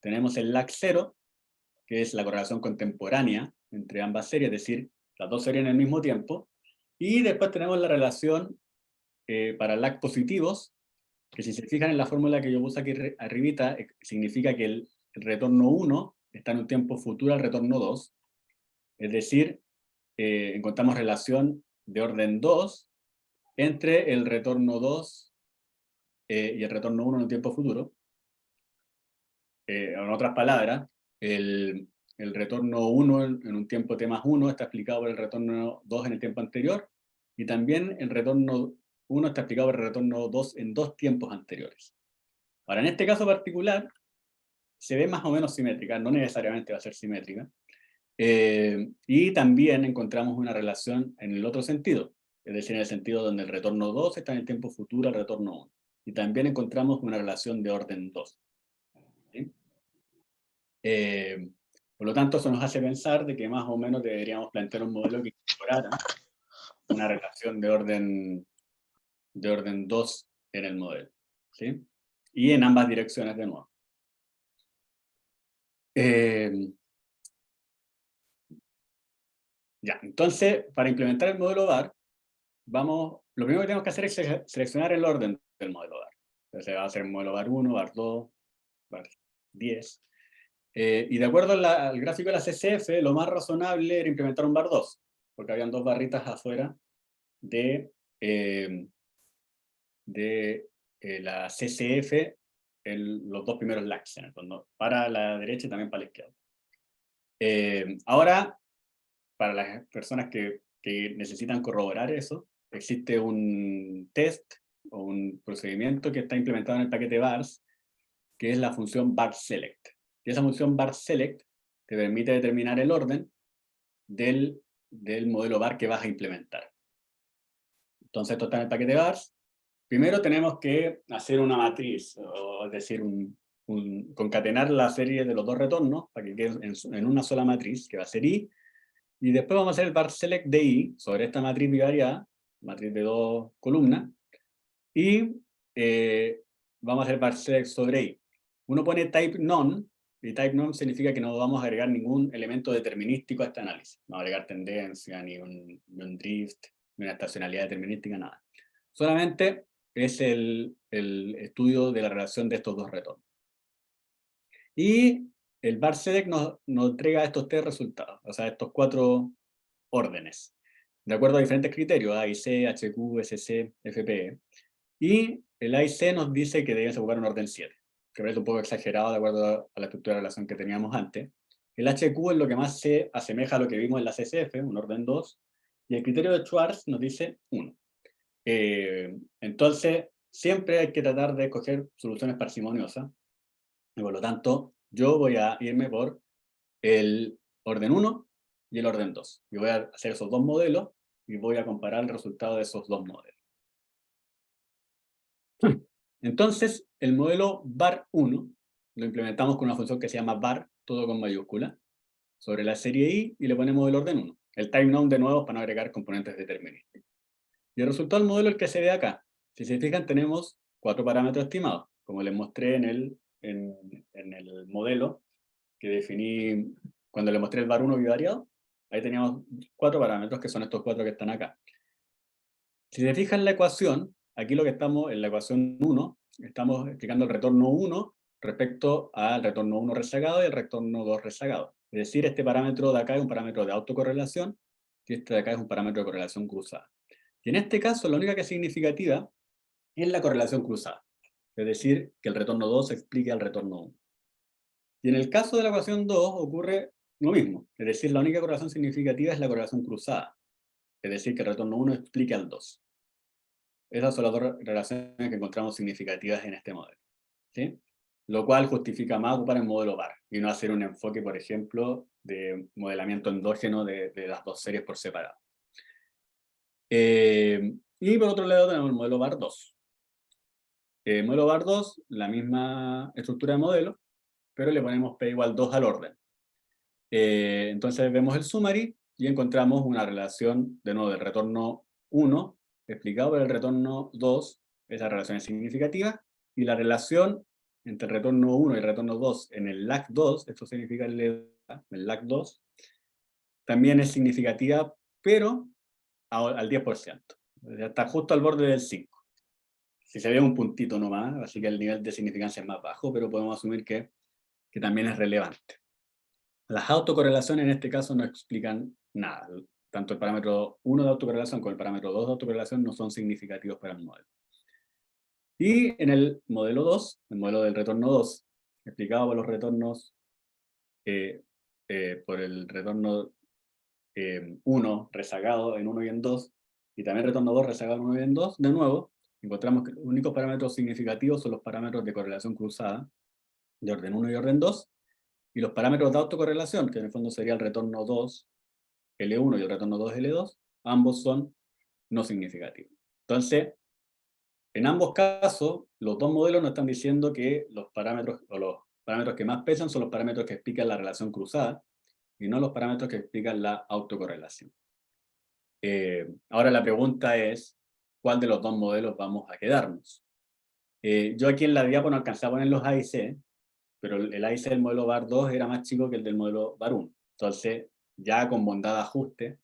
Tenemos el lag 0, que es la correlación contemporánea entre ambas series, es decir, las dos series en el mismo tiempo. Y después tenemos la relación para lag positivos, que si se fijan en la fórmula que yo puse aquí arribita, significa que el retorno 1 está en un tiempo futuro al retorno 2, es decir, encontramos relación de orden 2 entre el retorno 2 y el retorno 1 en un tiempo futuro. En otras palabras, el retorno 1 en un tiempo t más 1 está explicado por el retorno 2 en el tiempo anterior, y también el retorno 1 está explicado por el retorno 2 en dos tiempos anteriores. Ahora, en este caso particular, se ve más o menos simétrica, no necesariamente va a ser simétrica, y también encontramos una relación en el otro sentido, es decir, en el sentido donde el retorno 2 está en el tiempo futuro al retorno 1, y también encontramos una relación de orden 2. ¿Sí? Por lo tanto, eso nos hace pensar de que más o menos deberíamos plantear un modelo que incorporara una relación de orden 2 en el modelo, ¿sí? Y en ambas direcciones de nuevo. Ya, entonces, para implementar el modelo VAR, lo primero que tenemos que hacer es seleccionar el orden del modelo VAR. Entonces va a ser modelo VAR 1, VAR 2, VAR 10. Y de acuerdo al gráfico de la CCF, lo más razonable era implementar un VAR 2, porque habían dos barritas afuera de la CCF, los dos primeros lags, en el fondo, para la derecha y también para la izquierda. Ahora, para las personas que necesitan corroborar eso, existe un test o un procedimiento que está implementado en el paquete VARS, que es la función VARSELECT. Y esa función VARSELECT te permite determinar el orden del modelo VAR que vas a implementar. Entonces, esto está en el paquete VARS. Primero tenemos que hacer una matriz, es decir, concatenar la serie de los dos retornos para que queden en una sola matriz, que va a ser I. Y después vamos a hacer el VARSELECT de I sobre esta matriz bivariada, matriz de dos columnas, y vamos a hacer VARSELECT sobre I. Uno pone type none, y type none significa que no vamos a agregar ningún elemento determinístico a este análisis. No agregar tendencia, ni un drift, ni una estacionalidad determinística, nada. Solamente es el estudio de la relación de estos dos retornos. Y el VARSELECT nos entrega estos tres resultados, o sea, estos cuatro órdenes, de acuerdo a diferentes criterios, A y C, HQ, SC, FPE. Y el A y C nos dice que debemos ocupar un orden 7, que parece un poco exagerado de acuerdo a la estructura de relación que teníamos antes. El HQ es lo que más se asemeja a lo que vimos en la CCF, un orden 2, y el criterio de Schwarz nos dice 1. Entonces, siempre hay que tratar de escoger soluciones parsimoniosas, y por lo tanto, yo voy a irme por el orden 1 y el orden 2. Y voy a hacer esos dos modelos y voy a comparar el resultado de esos dos modelos. Entonces, el modelo VAR 1 lo implementamos con una función que se llama VAR, todo con mayúscula, sobre la serie I, y le ponemos el orden 1. El time none de nuevo para no agregar componentes deterministas. Y el resultado del modelo es el que se ve acá. Si se fijan, tenemos 4 parámetros estimados, como les mostré en el modelo. que definí cuando le mostré el var 1 bivariado. Ahí teníamos 4 parámetros, que son estos 4 que están acá. Si se fijan en la ecuación, aquí lo que estamos, en la ecuación 1, estamos explicando el retorno 1 respecto al retorno 1 rezagado y el retorno 2 rezagado. Es decir, este parámetro de acá es un parámetro de autocorrelación y este de acá es un parámetro de correlación cruzada. Y en este caso, la única que es significativa es la correlación cruzada. Es decir, que el retorno 2 explique al retorno 1. Y en el caso de la ecuación 2 ocurre lo mismo. Es decir, la única correlación significativa es la correlación cruzada. Es decir, que el retorno 1 explica al 2. Esas son las dos relaciones que encontramos significativas en este modelo, ¿sí? Lo cual justifica más ocupar el modelo VAR y no hacer un enfoque, por ejemplo, de modelamiento endógeno de las dos series por separado. Y por otro lado tenemos el modelo VAR 2. El modelo VAR 2, la misma estructura de modelo, pero le ponemos P igual 2 al orden. Entonces vemos el summary y encontramos una relación, de nuevo, del retorno 1, explicado por el retorno 2, esa relación es significativa, y la relación entre el retorno 1 y el retorno 2 en el lag 2, esto significa el lag 2, también es significativa, pero al 10%. Está justo al borde del 5. Si se ve un puntito nomás, así que el nivel de significancia es más bajo, pero podemos asumir que también es relevante. Las autocorrelaciones en este caso no explican nada. Tanto el parámetro 1 de autocorrelación como el parámetro 2 de autocorrelación no son significativos para el modelo. Y en el modelo 2, el modelo del retorno 2, explicado por los retornos, por el retorno 1 rezagado en 1 y en 2, y también retorno 2 rezagado en 1 y en 2, de nuevo, encontramos que los únicos parámetros significativos son los parámetros de correlación cruzada, de orden 1 y orden 2, y los parámetros de autocorrelación, que en el fondo sería el retorno 2, L1 y el retorno 2, L2, ambos son no significativos. Entonces, en ambos casos, los dos modelos nos están diciendo que los parámetros que más pesan son los parámetros que explican la relación cruzada, y no los parámetros que explican la autocorrelación. Ahora la pregunta es, ¿cuál de los dos modelos vamos a quedarnos? Yo aquí en la diapo no alcancé a poner los A y C, pero el A y C del modelo VAR 2 era más chico que el del modelo VAR 1. Entonces, ya con bondad de ajuste,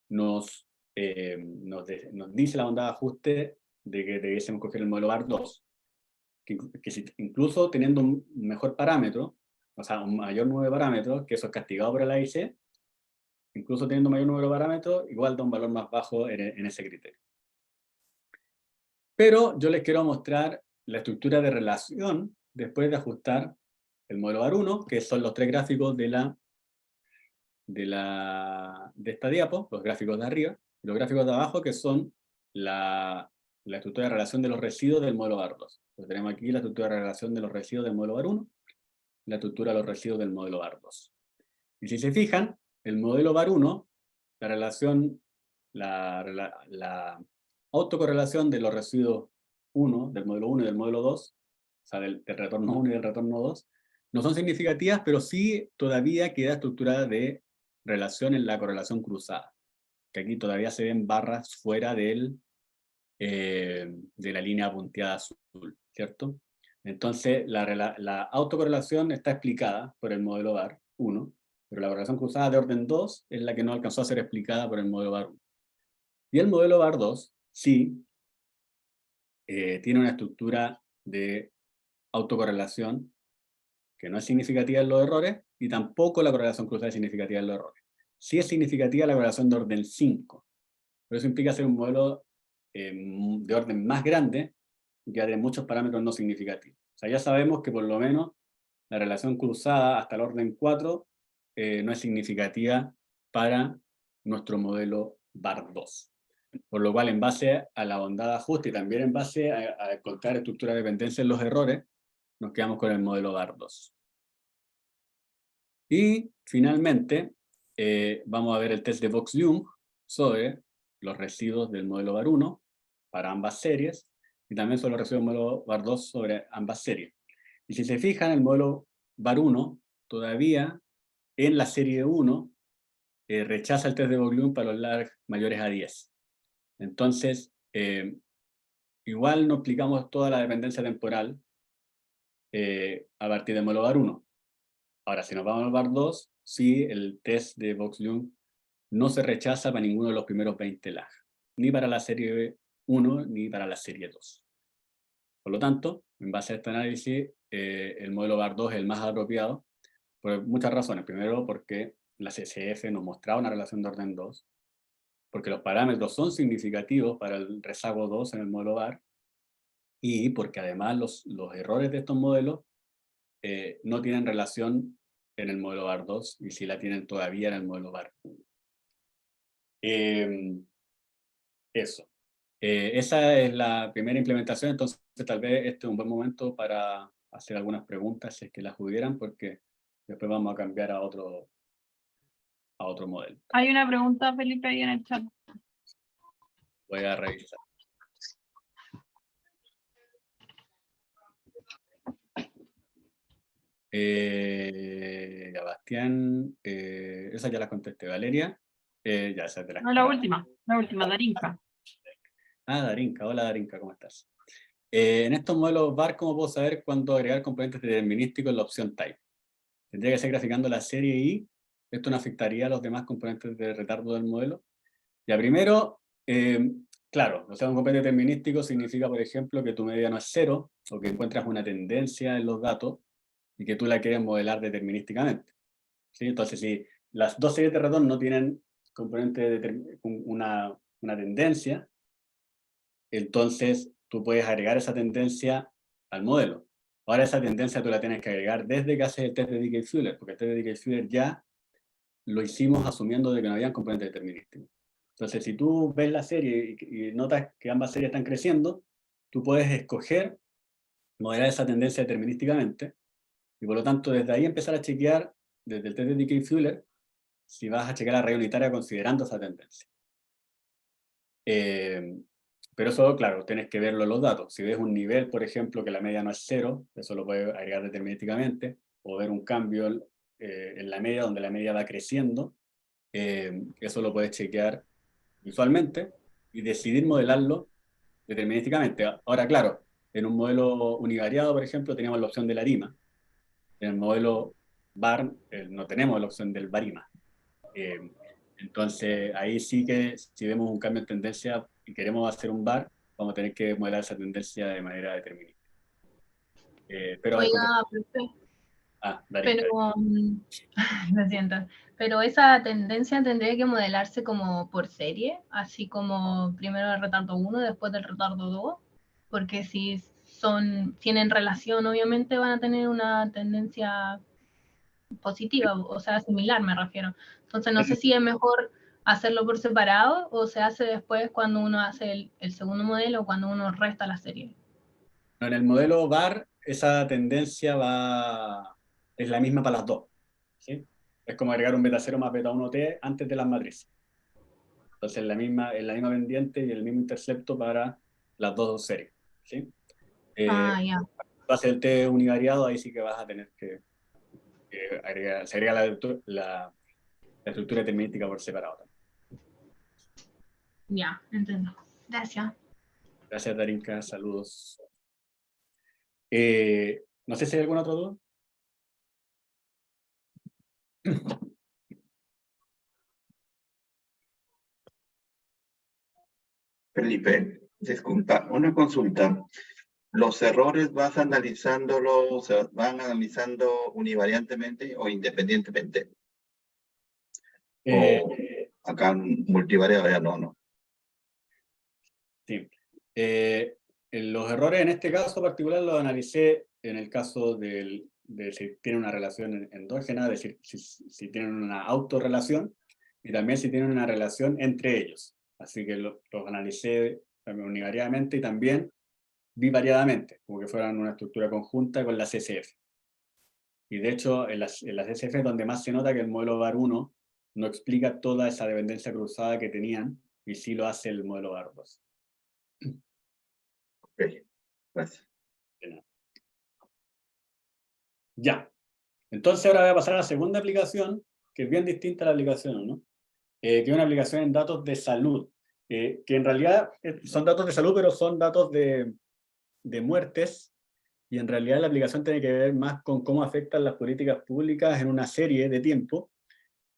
nos dice la bondad de ajuste de que debiésemos coger el modelo VAR 2. Incluso teniendo un mejor parámetro, o sea, un mayor número de parámetros, que eso es castigado por el A y C, incluso teniendo mayor número de parámetros, igual da un valor más bajo en ese criterio. Pero yo les quiero mostrar la estructura de relación después de ajustar el modelo VAR 1, que son los tres gráficos de esta diapo, los gráficos de arriba, y los gráficos de abajo, que son la estructura de relación de los residuos del modelo VAR 2. Entonces tenemos aquí la estructura de relación de los residuos del modelo VAR 1, la estructura de los residuos del modelo VAR 2. Y si se fijan, el modelo VAR 1, la relación, la autocorrelación de los residuos 1, del modelo 1 y del modelo 2, o sea, del retorno 1 y del retorno 2, no son significativas, pero sí todavía queda estructurada de relación en la correlación cruzada, que aquí todavía se ven barras fuera de la línea punteada azul, ¿cierto? Entonces, la autocorrelación está explicada por el modelo VAR 1, pero la correlación cruzada de orden 2 es la que no alcanzó a ser explicada por el modelo VAR 1. Y el modelo VAR 2 sí tiene una estructura de autocorrelación que no es significativa en los errores, y tampoco la correlación cruzada es significativa en los errores. Sí es significativa la correlación de orden 5, pero eso implica hacer un modelo de orden más grande y que haya muchos parámetros no significativos. O sea, ya sabemos que por lo menos la relación cruzada hasta el orden 4 no es significativa para nuestro modelo VAR 2. Por lo cual, en base a la bondad de ajuste y también en base a encontrar estructura de dependencia en los errores, nos quedamos con el modelo VAR 2. Y finalmente, vamos a ver el test de Box-Young sobre los residuos del modelo VAR 1 para ambas series, y también sobre los residuos del modelo VAR 2 sobre ambas series. Y si se fijan, el modelo VAR 1 todavía en la serie 1 rechaza el test de Box-Young para los lag mayores a 10. Entonces, igual no explicamos toda la dependencia temporal a partir del modelo VAR 1. Ahora, si nos vamos al VAR 2, sí, el test de Box-Young no se rechaza para ninguno de los primeros 20 lag, ni para la serie 1 ni para la serie 2. Por lo tanto, en base a este análisis, el modelo VAR 2 es el más apropiado por muchas razones. Primero, porque la CSF nos mostraba una relación de orden 2, porque los parámetros son significativos para el rezago 2 en el modelo VAR, y porque además los errores de estos modelos no tienen relación en el modelo VAR 2 y sí la tienen todavía en el modelo VAR 1. Eso. Esa es la primera implementación, entonces tal vez este es un buen momento para hacer algunas preguntas si es que las hubieran, porque después vamos a cambiar a otro modelo. Hay una pregunta, Felipe, ahí en el chat. Voy a revisar. Bastián, esa ya la contesté. Valeria, ya esa te la. No, la última, Darinka. Darinka, hola Darinka, ¿cómo estás? En estos modelos VAR, ¿cómo puedo saber cuándo agregar componentes determinísticos en la opción type? Tendría que ser graficando la serie y esto no afectaría a los demás componentes de retardo del modelo. Ya, primero, claro, o sea, un componente determinístico significa, por ejemplo, que tu medida no es 0, o que encuentras una tendencia en los datos, y que tú la quieres modelar determinísticamente. ¿Sí? Entonces, si las dos series de retorno no tienen componente de una tendencia, entonces tú puedes agregar esa tendencia al modelo. Ahora esa tendencia tú la tienes que agregar desde que haces el test de Dickey-Fuller, porque el test de Dickey-Fuller ya lo hicimos asumiendo de que no había componentes determinísticos. Entonces, si tú ves la serie y notas que ambas series están creciendo, tú puedes escoger modelar esa tendencia determinísticamente, y por lo tanto desde ahí empezar a chequear, desde el test de Dickey-Fuller, si vas a chequear la regla unitaria considerando esa tendencia. Pero eso, claro, tienes que verlo en los datos. Si ves un nivel, por ejemplo, que la media no es 0, eso lo puedes agregar determinísticamente, o ver un cambio en la media, donde la media va creciendo, eso lo puedes chequear visualmente y decidir modelarlo determinísticamente. Ahora, claro, en un modelo univariado, por ejemplo, teníamos la opción de la ARIMA. En el modelo VAR no tenemos la opción del VARIMA. Entonces, ahí sí que si vemos un cambio en tendencia y queremos hacer un VAR, vamos a tener que modelar esa tendencia de manera determinista. Pero Oiga, profe, Darín, pero lo siento, pero esa tendencia tendría que modelarse como por serie, así como primero el retardo 1, después del retardo 2, porque si tienen relación, obviamente van a tener una tendencia positiva, o sea, similar me refiero. Entonces no sé si es mejor hacerlo por separado o se hace después cuando uno hace el segundo modelo o cuando uno resta la serie. En el modelo VAR, esa tendencia es la misma para las dos. ¿Sí? Es como agregar un beta 0 más beta 1T antes de las matrices. Entonces, es la misma pendiente y el mismo intercepto para las dos series. ¿Sí? Ya. Tú haces el T univariado, ahí sí que vas a tener que agregar, se agrega la estructura determinística por separado. Ya, entiendo. Gracias. Gracias, Darinka. Saludos. No sé si hay alguna otra duda. Felipe, disculpa, una consulta. ¿Los errores van analizando univariantemente o independientemente? O acá multivariado ya no. Sí. Los errores en este caso particular los analicé en el caso de si tienen una relación endógena, es decir, si tienen una autorrelación, y también si tienen una relación entre ellos. Así que los analicé univariadamente y también bivariadamente, como que fueran una estructura conjunta con la CSF. Y de hecho, en la CSF es donde más se nota que el modelo VAR 1 no explica toda esa dependencia cruzada que tenían, y sí lo hace el modelo VAR 2. Ok, gracias. Ya. Entonces ahora voy a pasar a la segunda aplicación, que es bien distinta a la aplicación, ¿no? Que es una aplicación en datos de salud, que en realidad son datos de salud, pero son datos de muertes y en realidad la aplicación tiene que ver más con cómo afectan las políticas públicas en una serie de tiempo,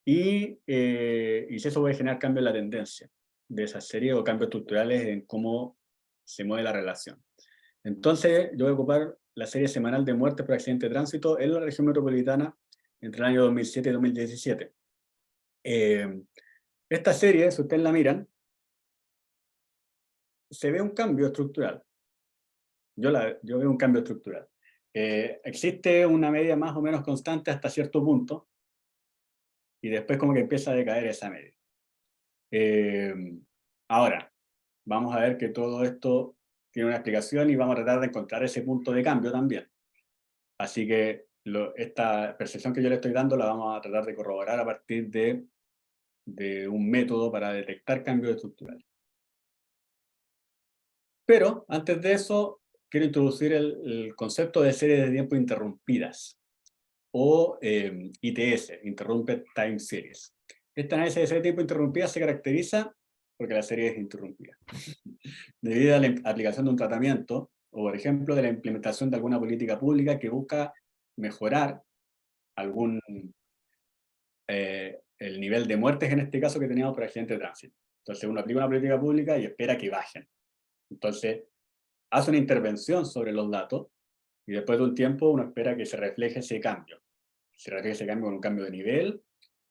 y si eso puede generar cambios en la tendencia de esa serie o cambios estructurales en cómo se mueve la relación. Entonces, yo voy a ocupar la serie semanal de muertes por accidente de tránsito en la región metropolitana entre el año 2007 y 2017. Esta serie, si ustedes la miran, se ve un cambio estructural. Yo veo un cambio estructural. Existe una media más o menos constante hasta cierto punto, y después como que empieza a decaer esa media. Ahora, vamos a ver que todo esto tiene una explicación y vamos a tratar de encontrar ese punto de cambio también. Así que esta percepción que yo le estoy dando la vamos a tratar de corroborar a partir de un método para detectar cambios estructurales. Pero antes de eso, quiero introducir el concepto de series de tiempo interrumpidas, o ITS, Interrupted Time Series. Esta análisis de serie de tiempo interrumpida se caracteriza porque la serie es interrumpida, debido a la aplicación de un tratamiento, o por ejemplo, de la implementación de alguna política pública que busca mejorar el nivel de muertes, en este caso, que teníamos por accidente de tránsito. Entonces uno aplica una política pública y espera que bajen. Entonces hace una intervención sobre los datos, y después de un tiempo uno espera que se refleje ese cambio. Se refleje ese cambio con un cambio de nivel,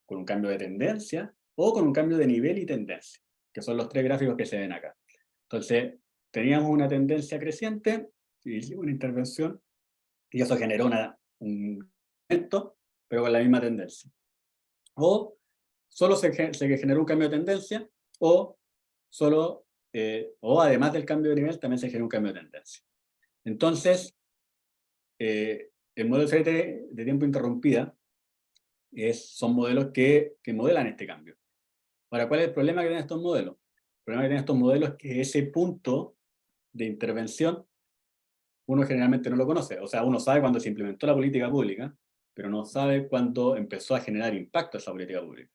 con un cambio de tendencia, o con un cambio de nivel y tendencia, que son los tres gráficos que se ven acá. Entonces, teníamos una tendencia creciente, y hicimos una intervención, y eso generó un aumento, pero con la misma tendencia. O solo se generó un cambio de tendencia, o además del cambio de nivel, también se generó un cambio de tendencia. Entonces, el modelo de serie de tiempo interrumpida son modelos que modelan este cambio. Ahora, ¿cuál es el problema que tienen estos modelos? El problema que tienen estos modelos es que ese punto de intervención uno generalmente no lo conoce. O sea, uno sabe cuándo se implementó la política pública, pero no sabe cuándo empezó a generar impacto esa política pública.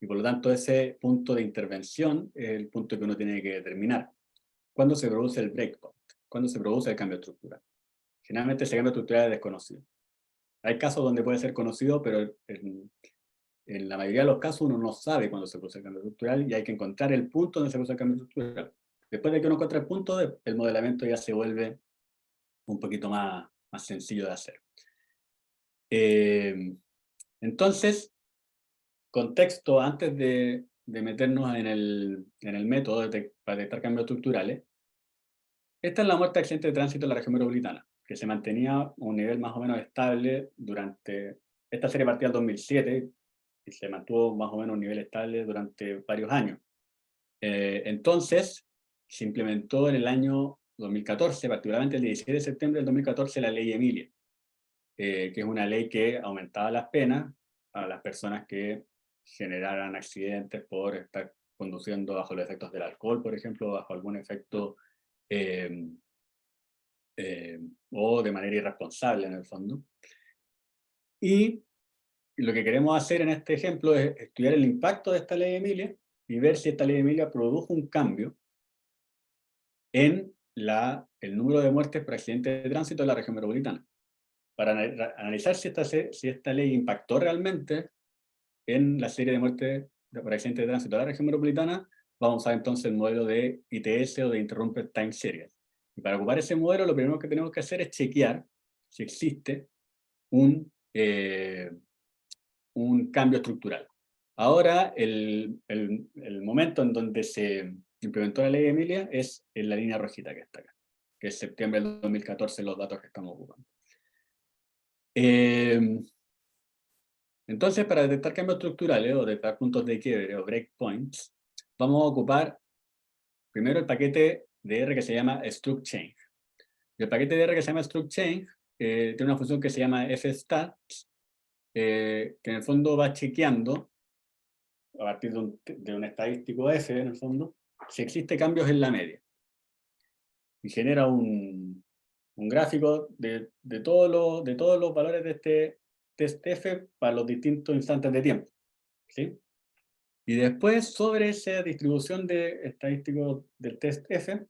Y por lo tanto, ese punto de intervención es el punto que uno tiene que determinar. ¿Cuándo se produce el breakpoint? ¿Cuándo se produce el cambio estructural? Generalmente ese cambio estructural es desconocido. Hay casos donde puede ser conocido, pero en la mayoría de los casos uno no sabe cuándo se produce el cambio estructural, y hay que encontrar el punto donde se produce el cambio estructural. Después de que uno encuentra el punto, el modelamiento ya se vuelve un poquito más sencillo de hacer. Entonces, contexto antes de meternos en el método para detectar cambios estructurales. Esta es la muerte de accidente de tránsito en la región metropolitana, que se mantenía a un nivel más o menos estable durante... Esta serie partía en 2007 y se mantuvo más o menos un nivel estable durante varios años. Entonces, se implementó en el año 2014, particularmente el 17 de septiembre del 2014, la ley Emilia, que es una ley que aumentaba las penas a las personas que generaran accidentes por estar conduciendo bajo los efectos del alcohol, por ejemplo, bajo algún efecto o de manera irresponsable en el fondo. Y lo que queremos hacer en este ejemplo es estudiar el impacto de esta ley Emilia y ver si esta ley Emilia produjo un cambio en el número de muertes por accidentes de tránsito en la región metropolitana, para analizar si esta ley impactó realmente en la serie de muertes por accidentes de tránsito de la región metropolitana. Vamos a usar entonces el modelo de ITS, o de Interrupted Time Series. Y para ocupar ese modelo, lo primero que tenemos que hacer es chequear si existe un cambio estructural. Ahora, el momento en donde se implementó la ley Emilia es en la línea rojita que está acá, que es septiembre del 2014, los datos que estamos ocupando. Entonces, para detectar cambios estructurales o detectar puntos de quiebre o breakpoints, vamos a ocupar primero el paquete de R que se llama struct change. El paquete de R que se llama struct change tiene una función que se llama fstats, que en el fondo va chequeando a partir de un estadístico F, en el fondo, si existe cambios en la media. Y genera un gráfico de todos los valores de este test F para los distintos instantes de tiempo, ¿sí? Y después, sobre esa distribución de estadísticos del test F,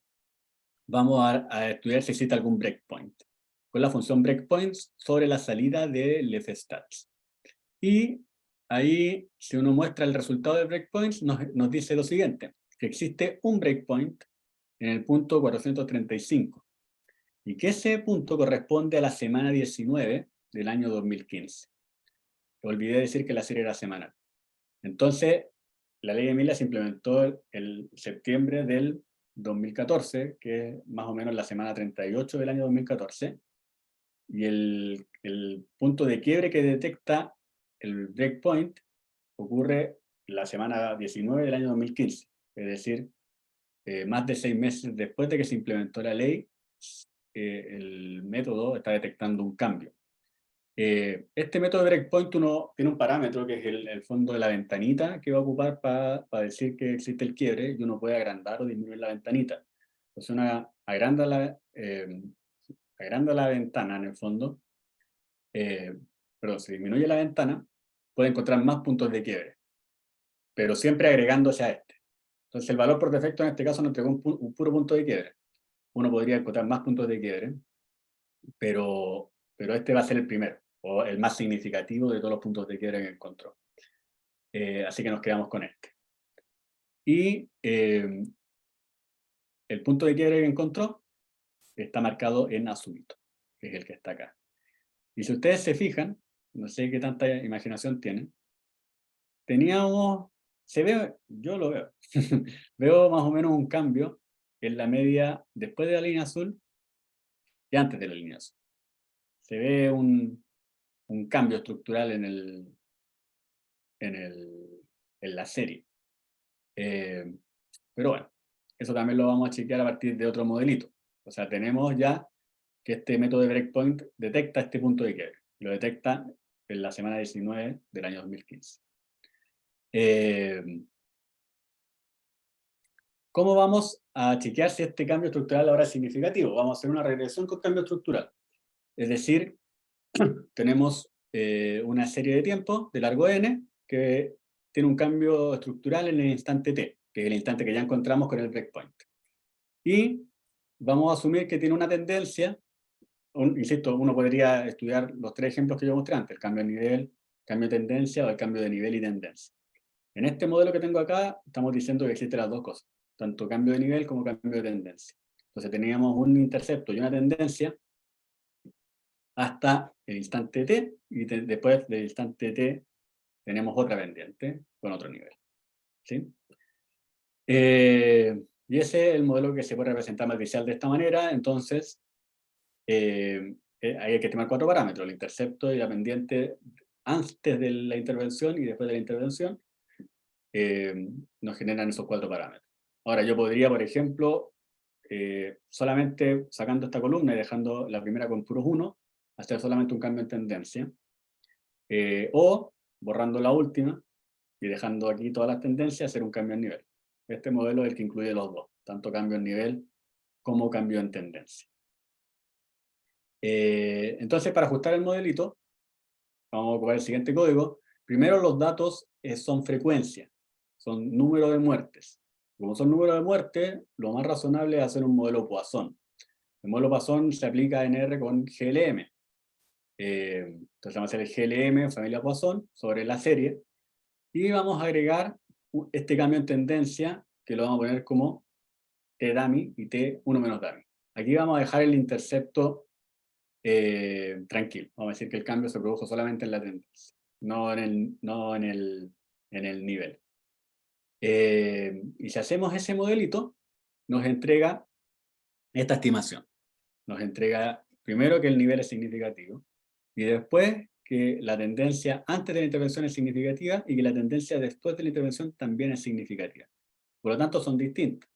vamos a estudiar si existe algún breakpoint. con la función breakpoints sobre la salida de lefstats. Y ahí, si uno muestra el resultado de breakpoints, nos dice lo siguiente, que existe un breakpoint en el punto 435, y que ese punto corresponde a la semana 19 del año 2015. Olvidé decir que la serie era semanal. Entonces, la ley Emilia se implementó el septiembre del 2014, que es más o menos la semana 38 del año 2014, y el punto de quiebre que detecta el breakpoint ocurre la semana 19 del año 2015, es decir, más de 6 meses después de que se implementó la ley, el método está detectando un cambio. Este método de breakpoint tiene un parámetro que es el fondo de la ventanita que va a ocupar para decir que existe el quiebre, y uno puede agrandar o disminuir la ventanita. Entonces uno agranda la ventana en el fondo, perdón, si disminuye la ventana, puede encontrar más puntos de quiebre, pero siempre agregándose a este. Entonces el valor por defecto en este caso nos entregó un puro punto de quiebre. Uno podría encontrar más puntos de quiebre, pero este va a ser el primero, o el más significativo de todos los puntos de quiebre que encontró. Así que nos quedamos con este. Y el punto de quiebre que encontró está marcado en azulito, que es el que está acá. Y si ustedes se fijan, no sé qué tanta imaginación tienen, yo lo veo, veo más o menos un cambio en la media después de la línea azul y antes de la línea azul. Se ve un cambio estructural en la serie. Pero bueno, eso también lo vamos a chequear a partir de otro modelito. O sea, tenemos ya que este método de breakpoint detecta este punto de quiebre. Lo detecta en la semana 19 del año 2015. ¿Cómo vamos a chequear si este cambio estructural ahora es significativo? Vamos a hacer una regresión con cambio estructural. Es decir, tenemos una serie de tiempo de largo n que tiene un cambio estructural en el instante t, que es el instante que ya encontramos con el breakpoint. Y vamos a asumir que tiene una tendencia, insisto, uno podría estudiar los 3 ejemplos que yo mostré antes, el cambio de nivel, cambio de tendencia o el cambio de nivel y tendencia. En este modelo que tengo acá, estamos diciendo que existen las dos cosas, tanto cambio de nivel como cambio de tendencia. Entonces teníamos un intercepto y una tendencia hasta el instante t, y después del instante t tenemos otra pendiente con otro nivel. ¿Sí? Y ese es el modelo que se puede representar matricial de esta manera. Entonces, ahí hay que estimar 4 parámetros, el intercepto y la pendiente antes de la intervención y después de la intervención. Nos generan esos 4 parámetros. Ahora, yo podría, por ejemplo, solamente sacando esta columna y dejando la primera con puros 1, hacer solamente un cambio en tendencia, o borrando la última y dejando aquí todas las tendencias, hacer un cambio en nivel. Este modelo es el que incluye los dos, tanto cambio en nivel como cambio en tendencia. Entonces, para ajustar el modelito, vamos a ocupar el siguiente código. Primero, los datos son frecuencia, son número de muertes. Como son números de muertes, lo más razonable es hacer un modelo Poisson. El modelo Poisson se aplica en R con GLM. Entonces vamos a hacer el GLM, familia Poisson, sobre la serie. Y vamos a agregar este cambio en tendencia, que lo vamos a poner como T dummy y T 1 menos dummy. Aquí vamos a dejar el intercepto tranquilo. Vamos a decir que el cambio se produjo solamente en la tendencia, no en el nivel. Y si hacemos ese modelito, nos entrega esta estimación. Nos entrega primero que el nivel es significativo, y después que la tendencia antes de la intervención es significativa y que la tendencia después de la intervención también es significativa. Por lo tanto, son distintas,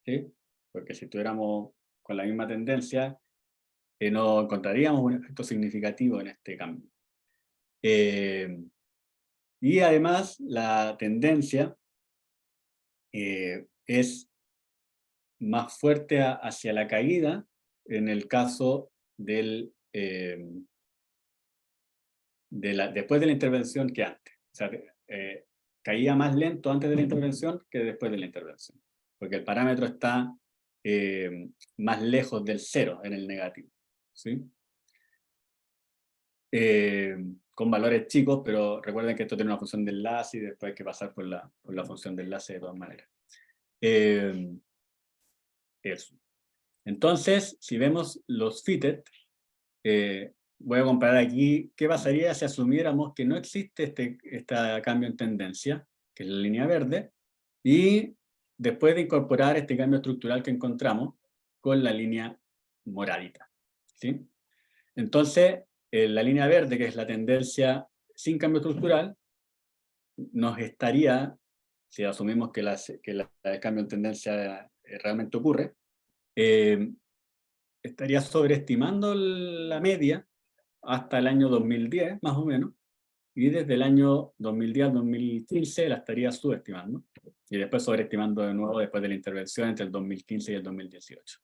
¿sí? Porque si estuviéramos con la misma tendencia, no encontraríamos un efecto significativo en este cambio. Y además, la tendencia es más fuerte hacia la caída en el caso después de la intervención que antes. O sea, caía más lento antes de la intervención que después de la intervención, porque el parámetro está más lejos del 0 en el negativo. ¿Sí? con valores chicos, pero recuerden que esto tiene una función de enlace y después hay que pasar por la función de enlace de todas maneras. Eso. Entonces, si vemos los fitted, voy a comparar aquí qué pasaría si asumiéramos que no existe este cambio en tendencia, que es la línea verde, y después de incorporar este cambio estructural que encontramos con la línea moradita, ¿sí? Entonces, la línea verde, que es la tendencia sin cambio estructural, nos estaría, si asumimos que el cambio en tendencia realmente ocurre, estaría sobreestimando la media hasta el año 2010, más o menos, y desde el año 2010 al 2015 la estaría subestimando, y después sobreestimando de nuevo después de la intervención entre el 2015 y el 2018.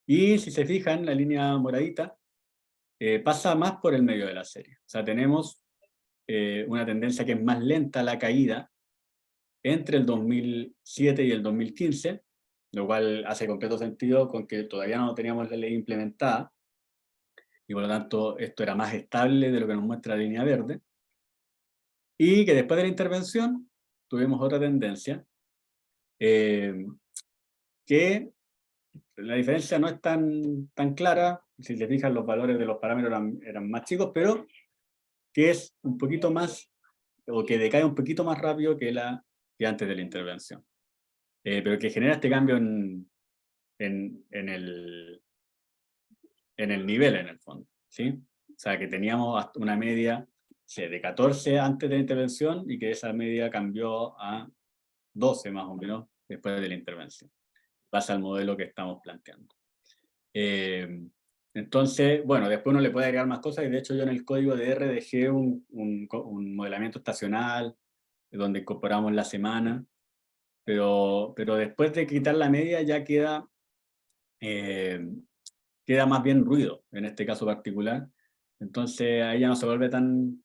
Y si se fijan, la línea moradita pasa más por el medio de la serie. O sea, tenemos una tendencia que es más lenta la caída entre el 2007 y el 2015, lo cual hace completo sentido con que todavía no teníamos la ley implementada, y por lo tanto esto era más estable de lo que nos muestra la línea verde, y que después de la intervención tuvimos otra tendencia, que la diferencia no es tan clara, si se fijan los valores de los parámetros eran más chicos, pero que es un poquito más, o que decae un poquito más rápido que antes de la intervención. Pero que genera este cambio en el nivel, en el fondo, ¿sí? O sea, que teníamos una media de 14 antes de la intervención y que esa media cambió a 12 más o menos después de la intervención. Pasa al modelo que estamos planteando. Entonces, bueno, después uno le puede agregar más cosas, y de hecho yo en el código de R dejé un modelamiento estacional, donde incorporamos la semana, pero después de quitar la media ya queda más bien ruido, en este caso particular. Entonces ahí ya no se vuelve tan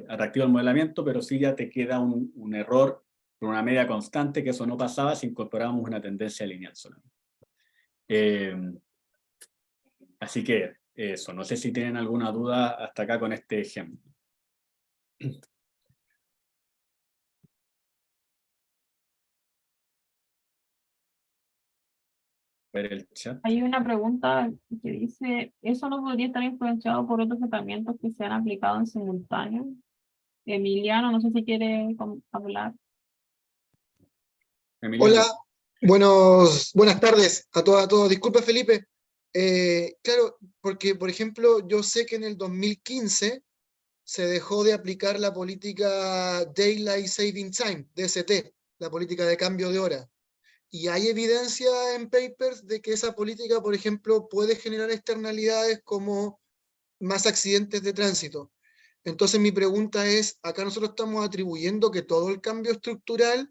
atractivo el modelamiento, pero sí ya te queda un error por una media constante, que eso no pasaba si incorporábamos una tendencia lineal solamente. Así que eso, no sé si tienen alguna duda hasta acá con este ejemplo. Ver el chat. Hay una pregunta que dice, ¿eso no podría estar influenciado por otros tratamientos que se han aplicado en simultáneo? Emiliano, no sé si quiere hablar. Emiliano. Hola, buenas tardes a todos. Disculpe, Felipe. Claro, porque, por ejemplo, yo sé que en el 2015 se dejó de aplicar la política Daylight Saving Time, DST, la política de cambio de hora. Y hay evidencia en papers de que esa política, por ejemplo, puede generar externalidades como más accidentes de tránsito. Entonces mi pregunta es, acá nosotros estamos atribuyendo que todo el cambio estructural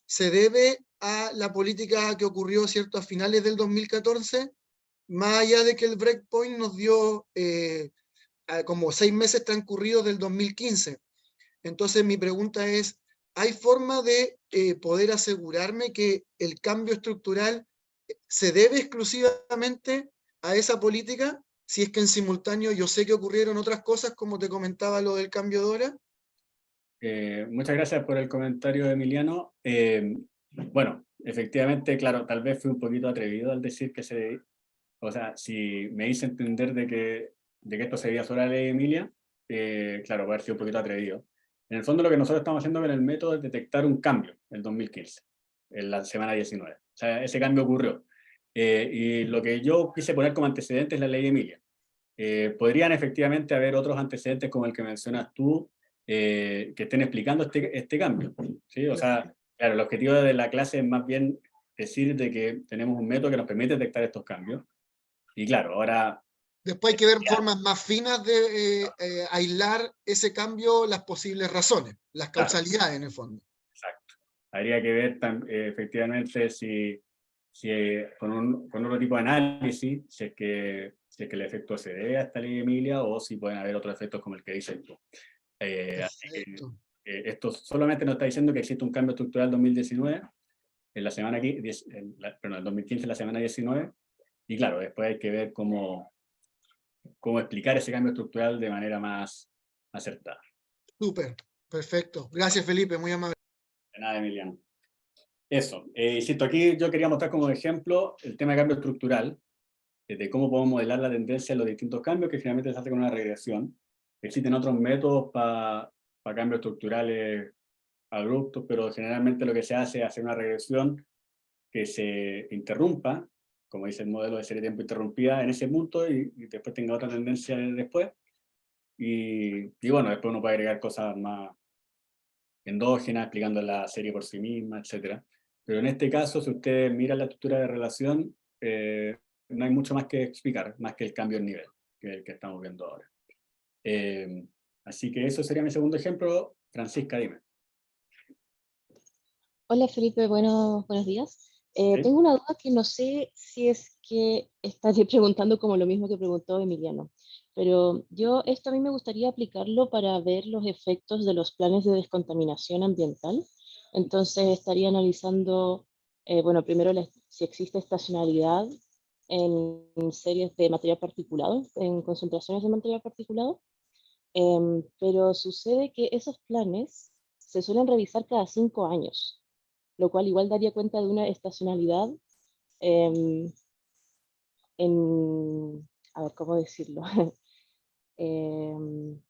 se debe a la política que ocurrió, ¿cierto?, a finales del 2014, más allá de que el breakpoint nos dio como 6 meses transcurridos del 2015. Entonces mi pregunta es, ¿hay forma de poder asegurarme que el cambio estructural se debe exclusivamente a esa política? Si es que en simultáneo yo sé que ocurrieron otras cosas, como te comentaba lo del cambio de hora. Muchas gracias por el comentario, Emiliano. Bueno, efectivamente, claro, tal vez fui un poquito atrevido al decir que o sea, si me hice entender de que esto se debía sobre la ley de Emilia, claro, puede haber sido un poquito atrevido. En el fondo lo que nosotros estamos haciendo con el método es detectar un cambio en el 2015, en la semana 19. O sea, ese cambio ocurrió. Y lo que yo quise poner como antecedente es la ley de Emilia. Podrían efectivamente haber otros antecedentes como el que mencionas tú, que estén explicando este cambio, ¿sí? O sea, claro, el objetivo de la clase es más bien decir de que tenemos un método que nos permite detectar estos cambios. Y claro, ahora... Después hay que ver formas más finas de aislar ese cambio, las posibles razones, las causalidades en el fondo. Exacto. Habría que ver efectivamente si con otro tipo de análisis, si es que el efecto se debe a esta ley de Emilia o si pueden haber otros efectos como el que dices tú. Así que esto solamente nos está diciendo que existe un cambio estructural 2019, en la semana el 2015 en la semana 19, y claro, después hay que ver cómo cómo explicar ese cambio estructural de manera más acertada. Súper, perfecto. Gracias, Felipe, muy amable. De nada, Emiliano. Eso, insisto, aquí yo quería mostrar como ejemplo el tema de cambio estructural, de cómo podemos modelar la tendencia de los distintos cambios, que generalmente se hace con una regresión. Existen otros métodos para cambios estructurales abruptos, pero generalmente lo que se hace es hacer una regresión que se interrumpa, como dice el modelo de serie de tiempo interrumpida, en ese punto y después tenga otra tendencia después. Y bueno, después uno puede agregar cosas más endógenas, explicando la serie por sí misma, etc. Pero en este caso, si ustedes miran la estructura de relación, no hay mucho más que explicar, más que el cambio de nivel, que es el que estamos viendo ahora. Así que eso sería mi segundo ejemplo. Francisca, dime. Hola Felipe, buenos días. ¿Sí? Tengo una duda que no sé si es que estaré preguntando como lo mismo que preguntó Emiliano, pero esto a mí me gustaría aplicarlo para ver los efectos de los planes de descontaminación ambiental. Entonces estaría analizando, bueno, primero si existe estacionalidad en series de material particulado, en concentraciones de material particulado, pero sucede que esos planes se suelen revisar cada 5 años, lo cual igual daría cuenta de una estacionalidad em, a ver, ¿cómo decirlo? Em,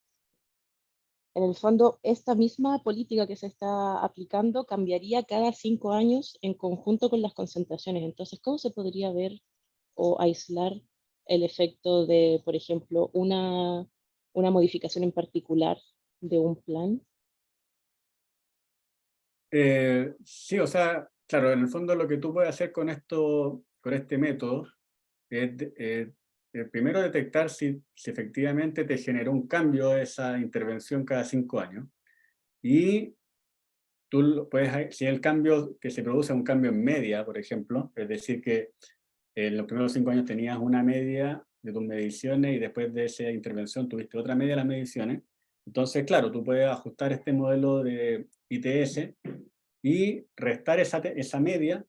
en el fondo, esta misma política que se está aplicando cambiaría cada 5 años en conjunto con las concentraciones. Entonces, ¿cómo se podría ver o aislar el efecto de, por ejemplo, una modificación en particular de un plan? Sí, o sea, claro, en el fondo lo que tú puedes hacer con este método es primero detectar si efectivamente te generó un cambio esa intervención cada 5 años. Y tú puedes, si el cambio que se produce es un cambio en media, por ejemplo, es decir, que en los primeros 5 años tenías una media de tus mediciones y después de esa intervención tuviste otra media de las mediciones. Entonces, claro, tú puedes ajustar este modelo de ITS y restar esa media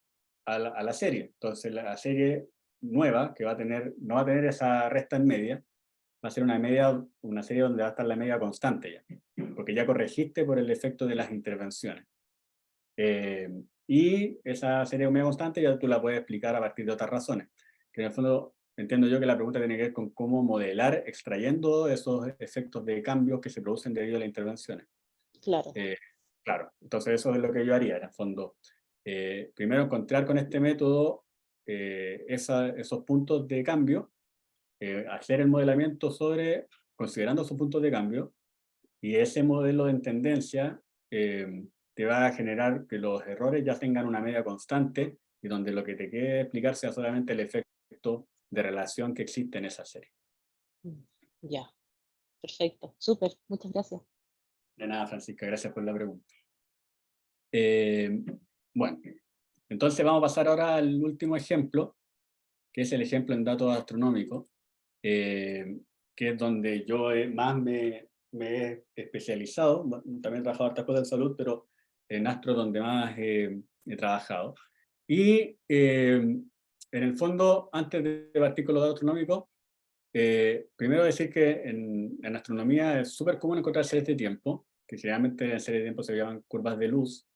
a la serie. Entonces, la serie nueva, que no va a tener esa resta en media, va a ser una serie donde va a estar la media constante ya, porque ya corregiste por el efecto de las intervenciones. Y esa serie media constante ya tú la puedes explicar a partir de otras razones. Que en el fondo entiendo yo que la pregunta tiene que ver con cómo modelar, extrayendo esos efectos de cambios que se producen debido a las intervenciones. Claro. Claro, entonces eso es lo que yo haría, en el fondo. Primero encontrar con este método esos puntos de cambio, hacer el modelamiento considerando esos puntos de cambio, y ese modelo de tendencia te va a generar que los errores ya tengan una media constante y donde lo que te quede explicar sea solamente el efecto de relación que existe en esa serie. Ya, perfecto, súper, muchas gracias. De nada, Francisca, gracias por la pregunta. Bueno, entonces vamos a pasar ahora al último ejemplo, que es el ejemplo en datos astronómicos, que es donde yo más me he especializado. También he trabajado hartas cosas de salud, pero en astro donde más he trabajado. Y en el fondo, antes de partir con los datos astronómicos, primero decir que en astronomía es súper común encontrar series de tiempo, que generalmente en series de tiempo se llaman curvas de luz,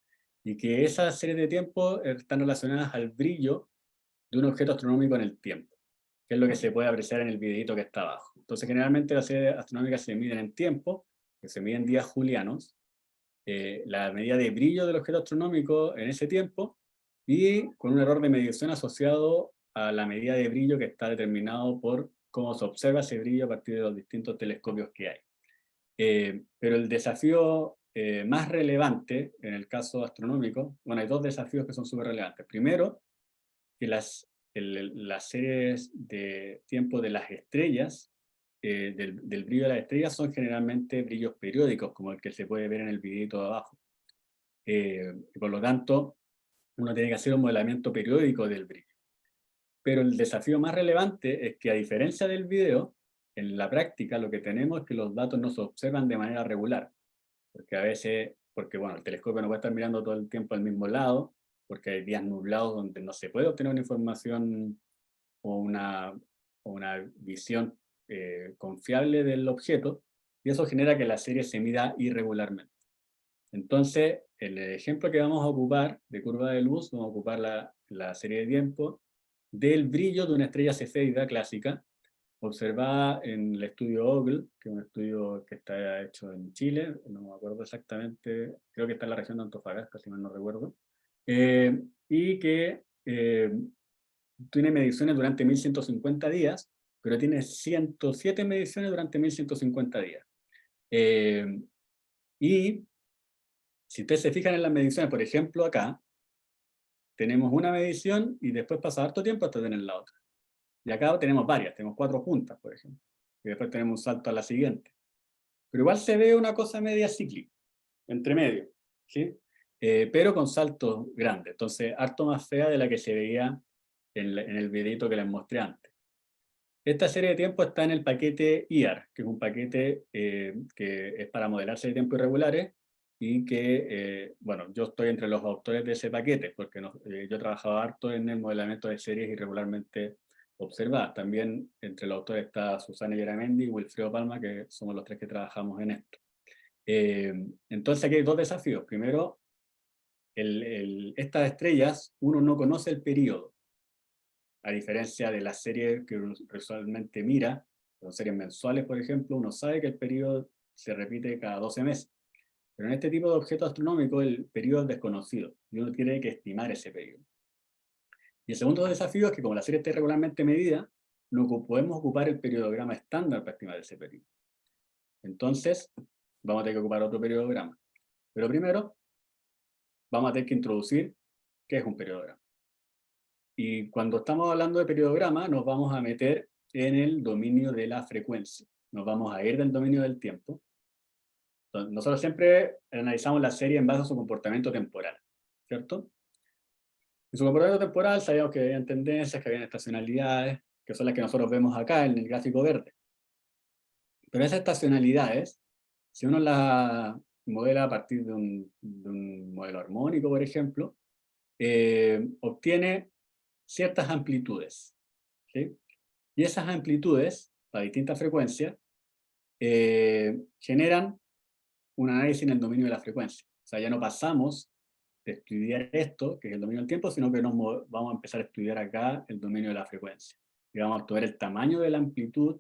y que esas series de tiempo están relacionadas al brillo de un objeto astronómico en el tiempo, que es lo que se puede apreciar en el videito que está abajo. Entonces, generalmente las series astronómicas se miden en tiempo, que se miden días julianos, la medida de brillo del objeto astronómico en ese tiempo, y con un error de medición asociado a la medida de brillo que está determinado por cómo se observa ese brillo a partir de los distintos telescopios que hay. Pero el desafío más relevante en el caso astronómico, bueno, hay dos desafíos que son súper relevantes. Primero, que las series de tiempo de las estrellas, del brillo de las estrellas, son generalmente brillos periódicos, como el que se puede ver en el videito de abajo. Y por lo tanto, uno tiene que hacer un modelamiento periódico del brillo. Pero el desafío más relevante es que, a diferencia del video, en la práctica lo que tenemos es que los datos no se observan de manera regular, porque a veces, bueno, el telescopio no puede estar mirando todo el tiempo al mismo lado, porque hay días nublados donde no se puede obtener una información o una visión confiable del objeto, y eso genera que la serie se mida irregularmente. Entonces, el ejemplo que vamos a ocupar de curva de luz, vamos a ocupar la serie de tiempo del brillo de una estrella cefeida clásica, observada en el estudio Ogle, que es un estudio que está hecho en Chile, no me acuerdo exactamente, creo que está en la región de Antofagasta, si mal no recuerdo, y que tiene mediciones durante 1150 días, pero tiene 107 mediciones durante 1150 días. Y si ustedes se fijan en las mediciones, por ejemplo, acá, tenemos una medición y después pasa harto tiempo hasta tener la otra. Y acá tenemos varias, tenemos 4 juntas, por ejemplo. Y después tenemos un salto a la siguiente. Pero igual se ve una cosa media cíclica, entre medio, ¿sí? Pero con saltos grandes. Entonces, harto más fea de la que se veía en el videito que les mostré antes. Esta serie de tiempo está en el paquete IAR, que es un paquete que es para modelar series de tiempo irregulares, y que, bueno, yo estoy entre los autores de ese paquete, porque yo he trabajado harto en el modelamiento de series irregularmente observadas. También entre los autores está Susana Yaramendi y Wilfredo Palma, que somos los 3 que trabajamos en esto. Entonces aquí hay 2 desafíos. Primero, estas estrellas, uno no conoce el periodo, a diferencia de las series que uno usualmente mira, las series mensuales, por ejemplo, uno sabe que el periodo se repite cada 12 meses. Pero en este tipo de objetos astronómicos el periodo es desconocido y uno tiene que estimar ese periodo. Y el segundo desafío es que como la serie está irregularmente medida, no podemos ocupar el periodograma estándar para estimar ese periodo. Entonces, vamos a tener que ocupar otro periodograma. Pero primero, vamos a tener que introducir qué es un periodograma. Y cuando estamos hablando de periodograma, nos vamos a meter en el dominio de la frecuencia. Nos vamos a ir del dominio del tiempo. Entonces, nosotros siempre analizamos la serie en base a su comportamiento temporal, ¿cierto? En su comportamiento temporal sabíamos que había tendencias, que había estacionalidades, que son las que nosotros vemos acá en el gráfico verde. Pero esas estacionalidades, si uno las modela a partir de un modelo armónico, por ejemplo, obtiene ciertas amplitudes, ¿sí? Y esas amplitudes, a distintas frecuencias, generan un análisis en el dominio de la frecuencia. O sea, ya no pasamos de estudiar esto, que es el dominio del tiempo, sino que vamos a empezar a estudiar acá el dominio de la frecuencia. Y vamos a estudiar el tamaño de la amplitud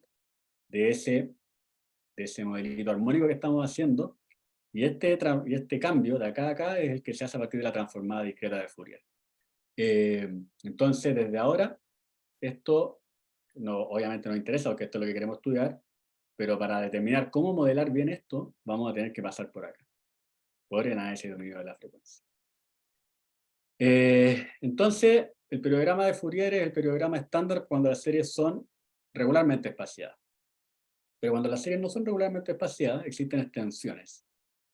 de ese modelito armónico que estamos haciendo, y este cambio de acá a acá es el que se hace a partir de la transformada discreta de Fourier. Entonces, desde ahora, esto obviamente nos interesa porque esto es lo que queremos estudiar, pero para determinar cómo modelar bien esto, vamos a tener que pasar por acá, por el análisis de dominio de la frecuencia. Entonces, el periodograma de Fourier es el periodograma estándar cuando las series son regularmente espaciadas. Pero cuando las series no son regularmente espaciadas, existen extensiones.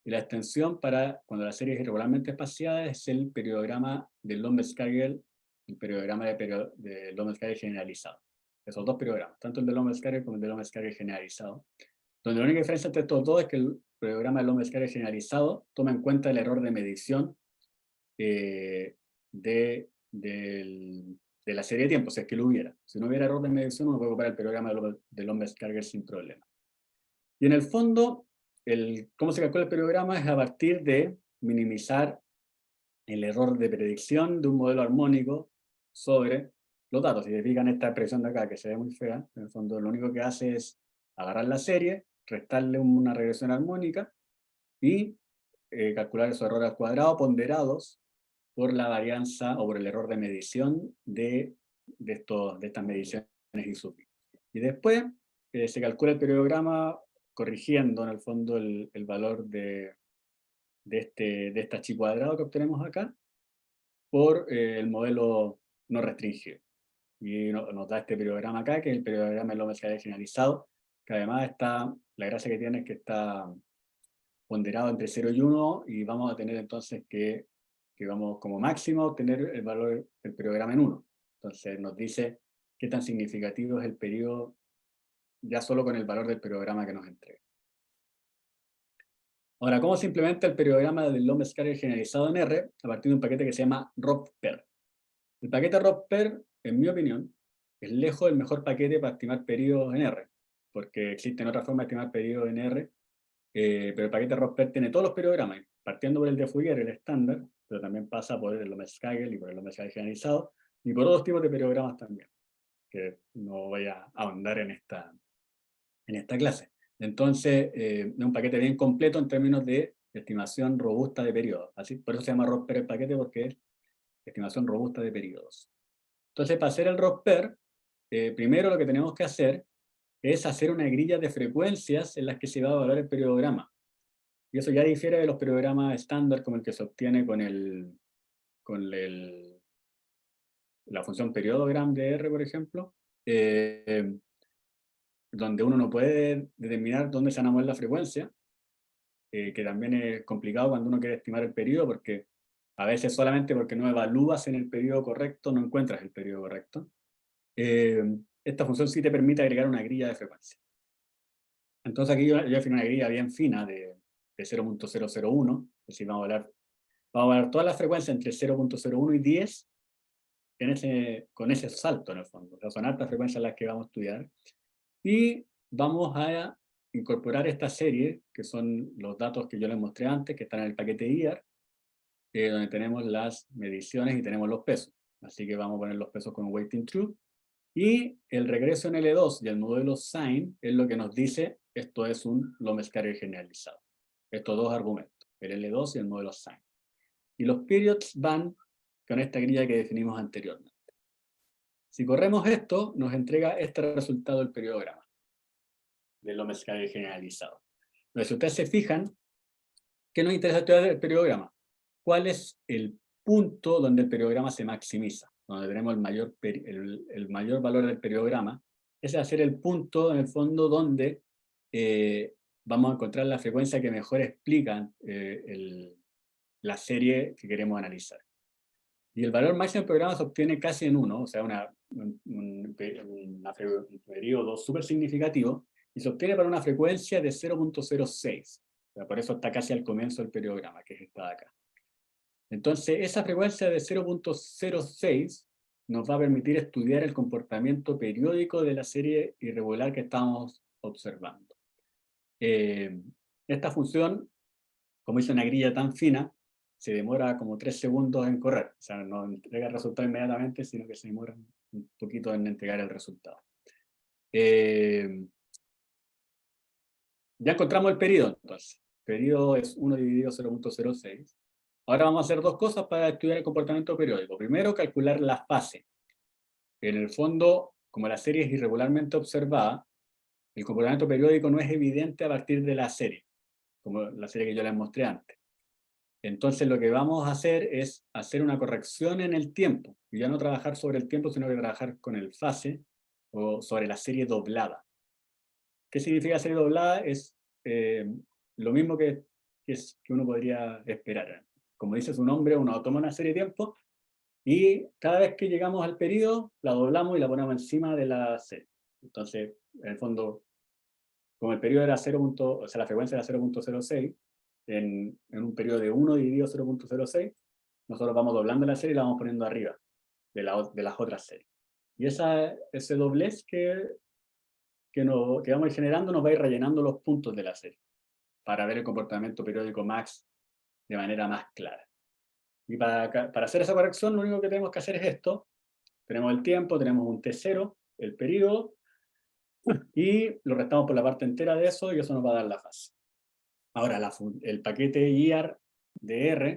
Y la extensión para cuando la serie es irregularmente espaciada es el periodograma de Lombe-Scargill, el periodograma de Lombe-Scargill generalizado. Esos 2 periodogramas, tanto el de Lombe-Scargill como el de Lombe-Scargill generalizado. Donde la única diferencia entre estos 2 es que el periodograma de Lombe-Scargill generalizado toma en cuenta el error de medición de la serie de tiempo, si es que lo hubiera. Si no hubiera error de medición, uno puede ocupar el periodograma de Lombe-Scargill sin problema. Y en el fondo, cómo se calcula el periodograma es a partir de minimizar el error de predicción de un modelo armónico sobre los datos. Si se fijan esta expresión de acá, que se ve muy fea, en el fondo lo único que hace es agarrar la serie, restarle una regresión armónica y calcular esos errores al cuadrado ponderados por la varianza o por el error de medición de estas mediciones ISUPI. Y después se calcula el periodograma corrigiendo en el fondo el valor de este chi cuadrado que obtenemos acá por el modelo no restringido. Y nos da este periodograma acá, que es el periodograma de Lombe-Scargill generalizado, que además la gracia que tiene es que está ponderado entre 0 y 1, y vamos a tener entonces que vamos como máximo a obtener el valor del periodograma en 1. Entonces nos dice qué tan significativo es el periodo ya solo con el valor del periodograma que nos entrega. Ahora, ¿cómo se implementa el periodograma del Lombe-Scargill generalizado en R? A partir de un paquete que se llama ROP-PER. El paquete ROP-PER, en mi opinión, es lejos el mejor paquete para estimar periodos en R, porque existen otras formas de estimar periodos en R, pero el paquete Rosper tiene todos los periodogramas, partiendo por el de Fourier, el estándar, pero también pasa por el Lomé-Skagel y por el Lomé-Skagel generalizado, y por otros tipos de periodogramas también, que no voy a ahondar en esta clase. Entonces, es un paquete bien completo en términos de estimación robusta de periodos. Así, por eso se llama Rosper el paquete, porque es estimación robusta de periodos. Entonces, para hacer el Rosper, primero lo que tenemos que hacer es hacer una grilla de frecuencias en las que se va a evaluar el periodograma. Y eso ya difiere de los periodogramas estándar, como el que se obtiene con la función periodogram de R, por ejemplo, donde uno no puede determinar dónde se van a mover la frecuencia, que también es complicado cuando uno quiere estimar el periodo, porque a veces solamente porque no evalúas en el periodo correcto, no encuentras el periodo correcto. Esta función sí te permite agregar una grilla de frecuencia. Entonces aquí yo defino una grilla bien fina de 0.001, es decir, vamos a hablar todas las frecuencias entre 0.01 y 10 con ese salto en el fondo. O sea, son altas frecuencias las que vamos a estudiar. Y vamos a incorporar esta serie, que son los datos que yo les mostré antes, que están en el paquete IAR, donde tenemos las mediciones y tenemos los pesos. Así que vamos a poner los pesos con weighting true. Y el regreso en L2 y el modelo SIGN es lo que nos dice esto es un Lomé-Skagel generalizado. Estos dos argumentos, el L2 y el modelo SIGN. Y los periods van con esta grilla que definimos anteriormente. Si corremos esto, nos entrega este resultado del periodograma del Lomé-Skagel generalizado. Entonces, si ustedes se fijan, ¿qué nos interesa estudiar el periodograma? ¿Cuál es el punto donde el periodograma se maximiza? Donde tenemos el mayor valor del periodograma. Ese va a ser el punto, en el fondo, donde vamos a encontrar la frecuencia que mejor explica la serie que queremos analizar. Y el valor máximo del periodograma se obtiene casi en 1, o sea, un periodo súper significativo, y se obtiene para una frecuencia de 0.06. O sea, por eso está casi al comienzo del periodograma, que es esta de acá. Entonces, esa frecuencia de 0.06 nos va a permitir estudiar el comportamiento periódico de la serie irregular que estamos observando. Esta función, como hice una grilla tan fina, se demora como 3 segundos en correr. O sea, no entrega el resultado inmediatamente, sino que se demora un poquito en entregar el resultado. Ya encontramos el periodo, entonces. El periodo es 1 dividido 0.06. Ahora vamos a hacer dos cosas para estudiar el comportamiento periódico. Primero, calcular la fase. En el fondo, como la serie es irregularmente observada, el comportamiento periódico no es evidente a partir de la serie, como la serie que yo les mostré antes. Entonces lo que vamos a hacer es hacer una corrección en el tiempo, y ya no trabajar sobre el tiempo, sino que trabajar con el fase o sobre la serie doblada. ¿Qué significa serie doblada? Es lo mismo que uno podría esperar. Como dice su nombre, uno toma una serie de tiempo y cada vez que llegamos al periodo, la doblamos y la ponemos encima de la serie. Entonces, en el fondo, como el periodo era 0. O sea, la frecuencia era 0.06, en un periodo de 1 dividido 0.06, nosotros vamos doblando la serie y la vamos poniendo arriba de las otras series. Y ese doblez que vamos generando nos va a ir rellenando los puntos de la serie para ver el comportamiento periódico max de manera más clara. Y para hacer esa corrección, lo único que tenemos que hacer es esto. Tenemos el tiempo, tenemos un T0, el periodo, y lo restamos por la parte entera de eso, y eso nos va a dar la fase. Ahora, el paquete IAR de R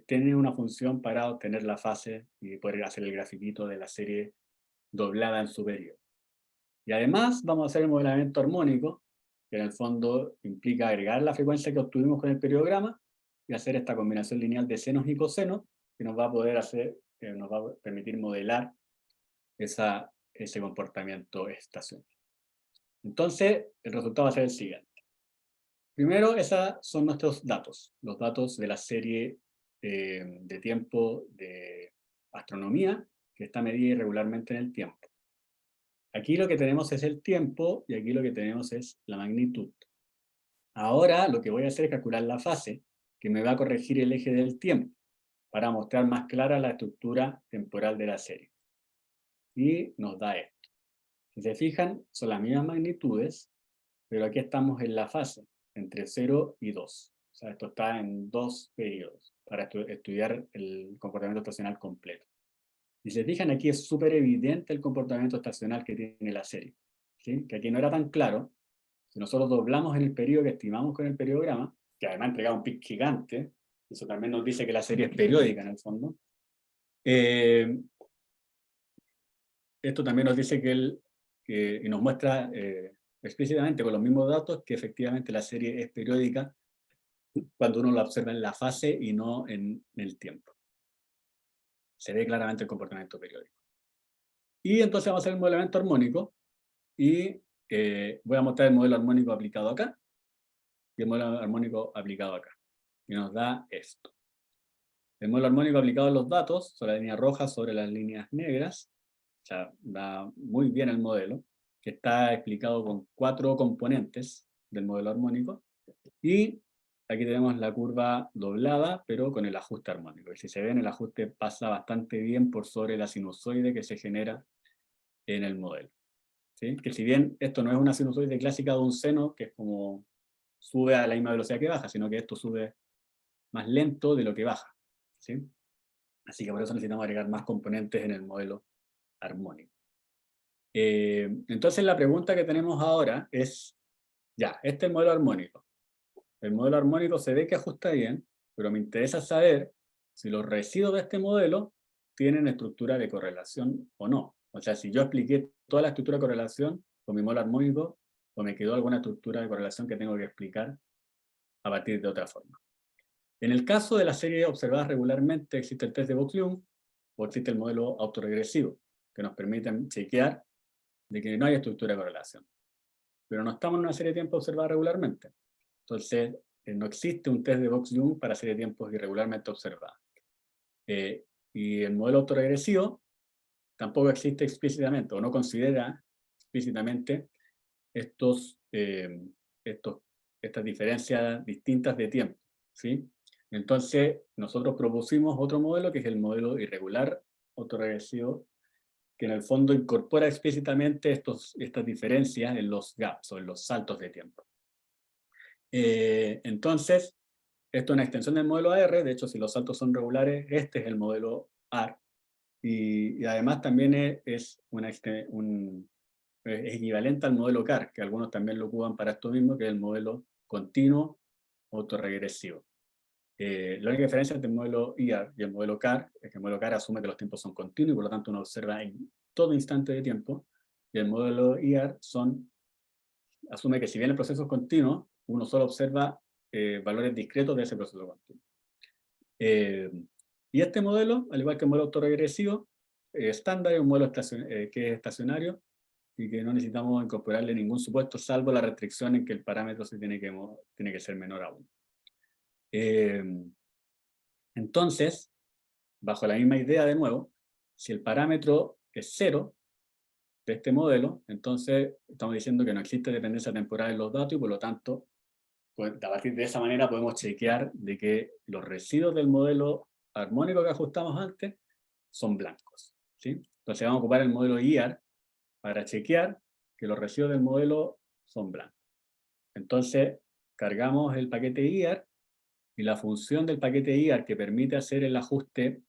tiene una función para obtener la fase y poder hacer el grafiquito de la serie doblada en su periodo. Y además vamos a hacer el modelamiento armónico, que en el fondo implica agregar la frecuencia que obtuvimos con el periodograma y hacer esta combinación lineal de senos y cosenos que nos va a permitir modelar ese comportamiento estacionario. Entonces, el resultado va a ser el siguiente. Primero, esos son nuestros datos, los datos de la serie de tiempo de astronomía, que está medida irregularmente en el tiempo. Aquí lo que tenemos es el tiempo y aquí lo que tenemos es la magnitud. Ahora lo que voy a hacer es calcular la fase, que me va a corregir el eje del tiempo, para mostrar más clara la estructura temporal de la serie. Y nos da esto. Si se fijan, son las mismas magnitudes, pero aquí estamos en la fase, entre 0 y 2. O sea, esto está en 2 periodos, para estudiar el comportamiento estacional completo. Si se fijan, aquí es súper evidente el comportamiento estacional que tiene la serie, ¿sí? Que aquí no era tan claro. Si nosotros doblamos en el periodo que estimamos con el periodograma, que además entrega un pic gigante, eso también nos dice que la serie es periódica en el fondo. Esto también nos dice y nos muestra explícitamente con los mismos datos que efectivamente la serie es periódica cuando uno la observa en la fase y no en el tiempo. Se ve claramente el comportamiento periódico. Y entonces vamos a hacer el modelamiento armónico y voy a mostrar el modelo armónico aplicado acá y el modelo armónico aplicado acá. Y nos da esto. El modelo armónico aplicado a los datos, sobre la línea roja sobre las líneas negras, o sea, da muy bien el modelo, que está explicado con 4 componentes del modelo armónico, y aquí tenemos la curva doblada, pero con el ajuste armónico. Y si se ven, el ajuste pasa bastante bien por sobre la sinusoide que se genera en el modelo, ¿sí? Que si bien esto no es una sinusoide clásica de un seno, que es como sube a la misma velocidad que baja, sino que esto sube más lento de lo que baja, ¿sí? Así que por eso necesitamos agregar más componentes en el modelo armónico. Entonces la pregunta que tenemos ahora es, ya, este es el modelo armónico. El modelo armónico se ve que ajusta bien, pero me interesa saber si los residuos de este modelo tienen estructura de correlación o no. O sea, si yo expliqué toda la estructura de correlación con mi modelo armónico, o me quedó alguna estructura de correlación que tengo que explicar a partir de otra forma. En el caso de la serie observada regularmente, existe el test de Box-Young o existe el modelo autorregresivo, que nos permiten chequear de que no hay estructura de correlación. Pero no estamos en una serie de tiempo observada regularmente. Entonces, no existe un test de Box-Young para serie de tiempos irregularmente observada. Y el modelo autorregresivo tampoco existe explícitamente, o no considera explícitamente estas diferencias distintas de tiempo, ¿sí? Entonces, nosotros propusimos otro modelo, que es el modelo irregular autorregresivo, que en el fondo incorpora explícitamente estas diferencias en los gaps, o en los saltos de tiempo. Entonces, esto es una extensión del modelo AR. De hecho, si los saltos son regulares, este es el modelo AR. Y además también es equivalente al modelo CAR, que algunos también lo ocupan para esto mismo, que es el modelo continuo autorregresivo. La única diferencia entre el modelo IAR y el modelo CAR es que el modelo CAR asume que los tiempos son continuos y por lo tanto uno observa en todo instante de tiempo, y el modelo IAR asume que si bien el proceso es continuo, uno solo observa valores discretos de ese proceso continuo. Y este modelo, al igual que el modelo autorregresivo, estándar, es un modelo que es estacionario y que no necesitamos incorporarle ningún supuesto, salvo la restricción en que el parámetro tiene que ser menor a 1. Entonces, bajo la misma idea de nuevo, si el parámetro es 0 de este modelo, entonces estamos diciendo que no existe dependencia temporal en los datos y por lo tanto, pues, a partir de esa manera podemos chequear de que los residuos del modelo armónico que ajustamos antes son blancos, ¿sí? Entonces vamos a ocupar el modelo IAR para chequear que los residuos del modelo son blancos. Entonces cargamos el paquete IAR y la función del paquete IAR que permite hacer el ajuste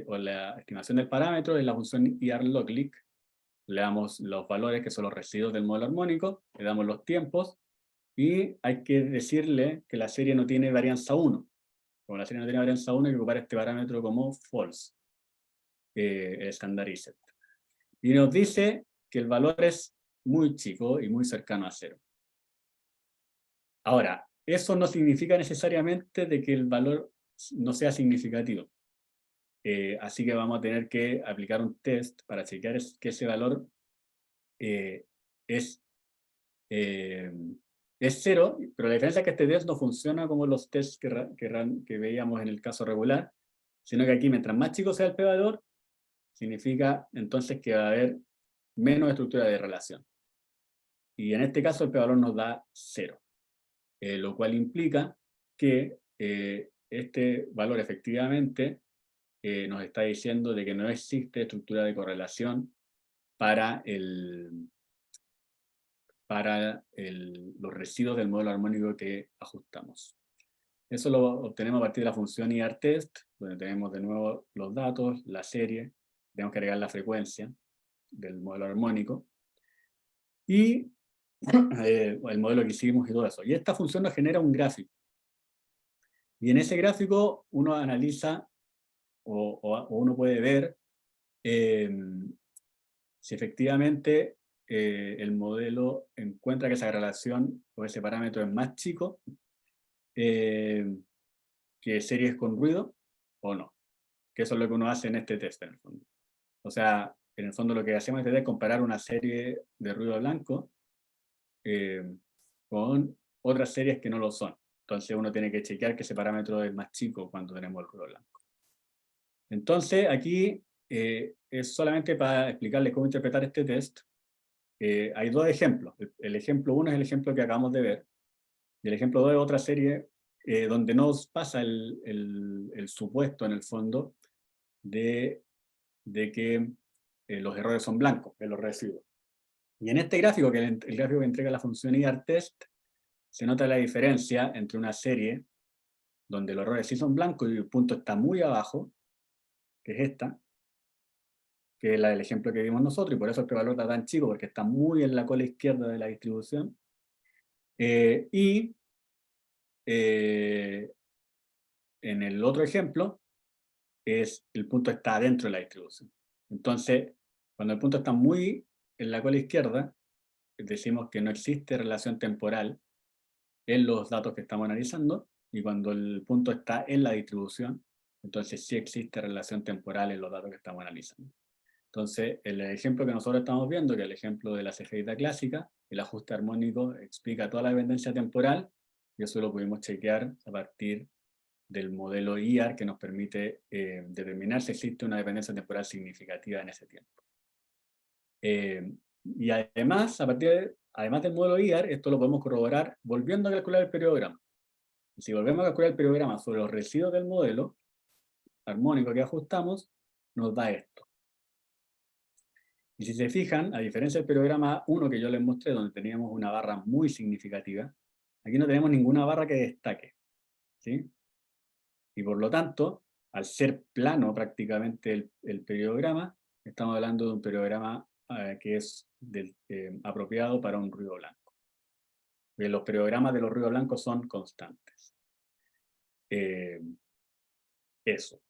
o la estimación del parámetro es la función IAR-logLeak. Le damos los valores que son los residuos del modelo armónico, le damos los tiempos y hay que decirle que la serie no tiene varianza 1. Como la serie no tiene varianza 1, hay que ocupar este parámetro como false, el standardized. Y nos dice que el valor es muy chico y muy cercano a 0. Ahora, eso no significa necesariamente de que el valor no sea significativo. Así que vamos a tener que aplicar un test para chequear que ese valor es 0, pero la diferencia es que este test no funciona como los tests que veíamos en el caso regular, sino que aquí mientras más chico sea el p-valor, significa entonces que va a haber menos estructura de relación. Y en este caso el p-valor nos da 0, lo cual implica que este valor efectivamente nos está diciendo de que no existe estructura de correlación para los residuos del modelo armónico que ajustamos. Eso lo obtenemos a partir de la función IARTEST, donde tenemos de nuevo los datos, la serie, tenemos que agregar la frecuencia del modelo armónico, y el modelo que hicimos y todo eso. Y esta función nos genera un gráfico. Y en ese gráfico uno analiza, o uno puede ver si efectivamente el modelo encuentra que esa relación o ese parámetro es más chico que series con ruido o no. Que eso es lo que uno hace en este test, en el fondo. O sea, en el fondo lo que hacemos en este test es comparar una serie de ruido blanco con otras series que no lo son. Entonces uno tiene que chequear que ese parámetro es más chico cuando tenemos el ruido blanco. Entonces aquí es solamente para explicarles cómo interpretar este test. Hay dos ejemplos. El ejemplo 1 es el ejemplo que acabamos de ver. Y el ejemplo 2 es otra serie donde nos pasa el supuesto en el fondo de que los errores son blancos en los residuos. Y en este gráfico, que el gráfico que entrega la función IARTEST, se nota la diferencia entre una serie donde los errores sí son blancos y el punto está muy abajo, que es esta, que es el ejemplo que vimos nosotros, y por eso este valor está tan chico, porque está muy en la cola izquierda de la distribución. En el otro ejemplo, el punto está dentro de la distribución. Entonces, cuando el punto está muy en la cola izquierda, decimos que no existe relación temporal en los datos que estamos analizando, y cuando el punto está en la distribución, entonces sí existe relación temporal en los datos que estamos analizando. Entonces, el ejemplo que nosotros estamos viendo, que es el ejemplo de la cefeíta clásica, el ajuste armónico explica toda la dependencia temporal, y eso lo pudimos chequear a partir del modelo IAR, que nos permite determinar si existe una dependencia temporal significativa en ese tiempo. Y además, además del modelo IAR, esto lo podemos corroborar volviendo a calcular el periodograma. Si volvemos a calcular el periodograma sobre los residuos del modelo armónico que ajustamos, nos da esto. Y si se fijan, a diferencia del periodograma 1 que yo les mostré, donde teníamos una barra muy significativa, aquí no tenemos ninguna barra que destaque, ¿sí? Y por lo tanto, al ser plano prácticamente el periodograma, estamos hablando de un periodograma que es apropiado para un ruido blanco. Los periodogramas de los ruidos blancos son constantes. Eso.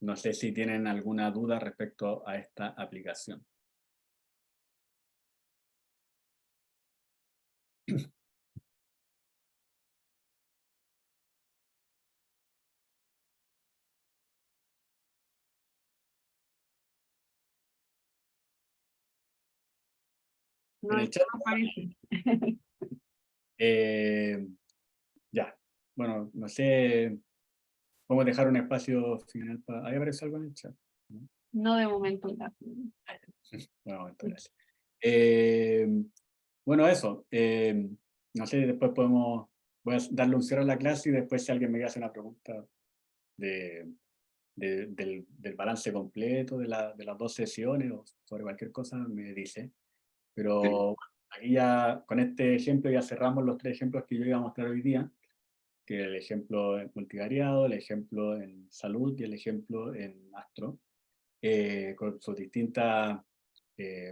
No sé si tienen alguna duda respecto a esta aplicación. No, En el chat, no aparece. ya. Bueno, no sé. Podemos dejar un espacio final para... ¿Ahí aparece algo en el chat? No de momento. Bueno, gracias. Bueno, eso. No sé, después voy a darle un cierre a la clase y después si alguien me hace una pregunta del balance completo de las dos sesiones o sobre cualquier cosa, me dice. Pero aquí ya, con este ejemplo ya cerramos los 3 ejemplos que yo iba a mostrar hoy día, que el ejemplo en multivariado, el ejemplo en salud y el ejemplo en astro, con sus distintas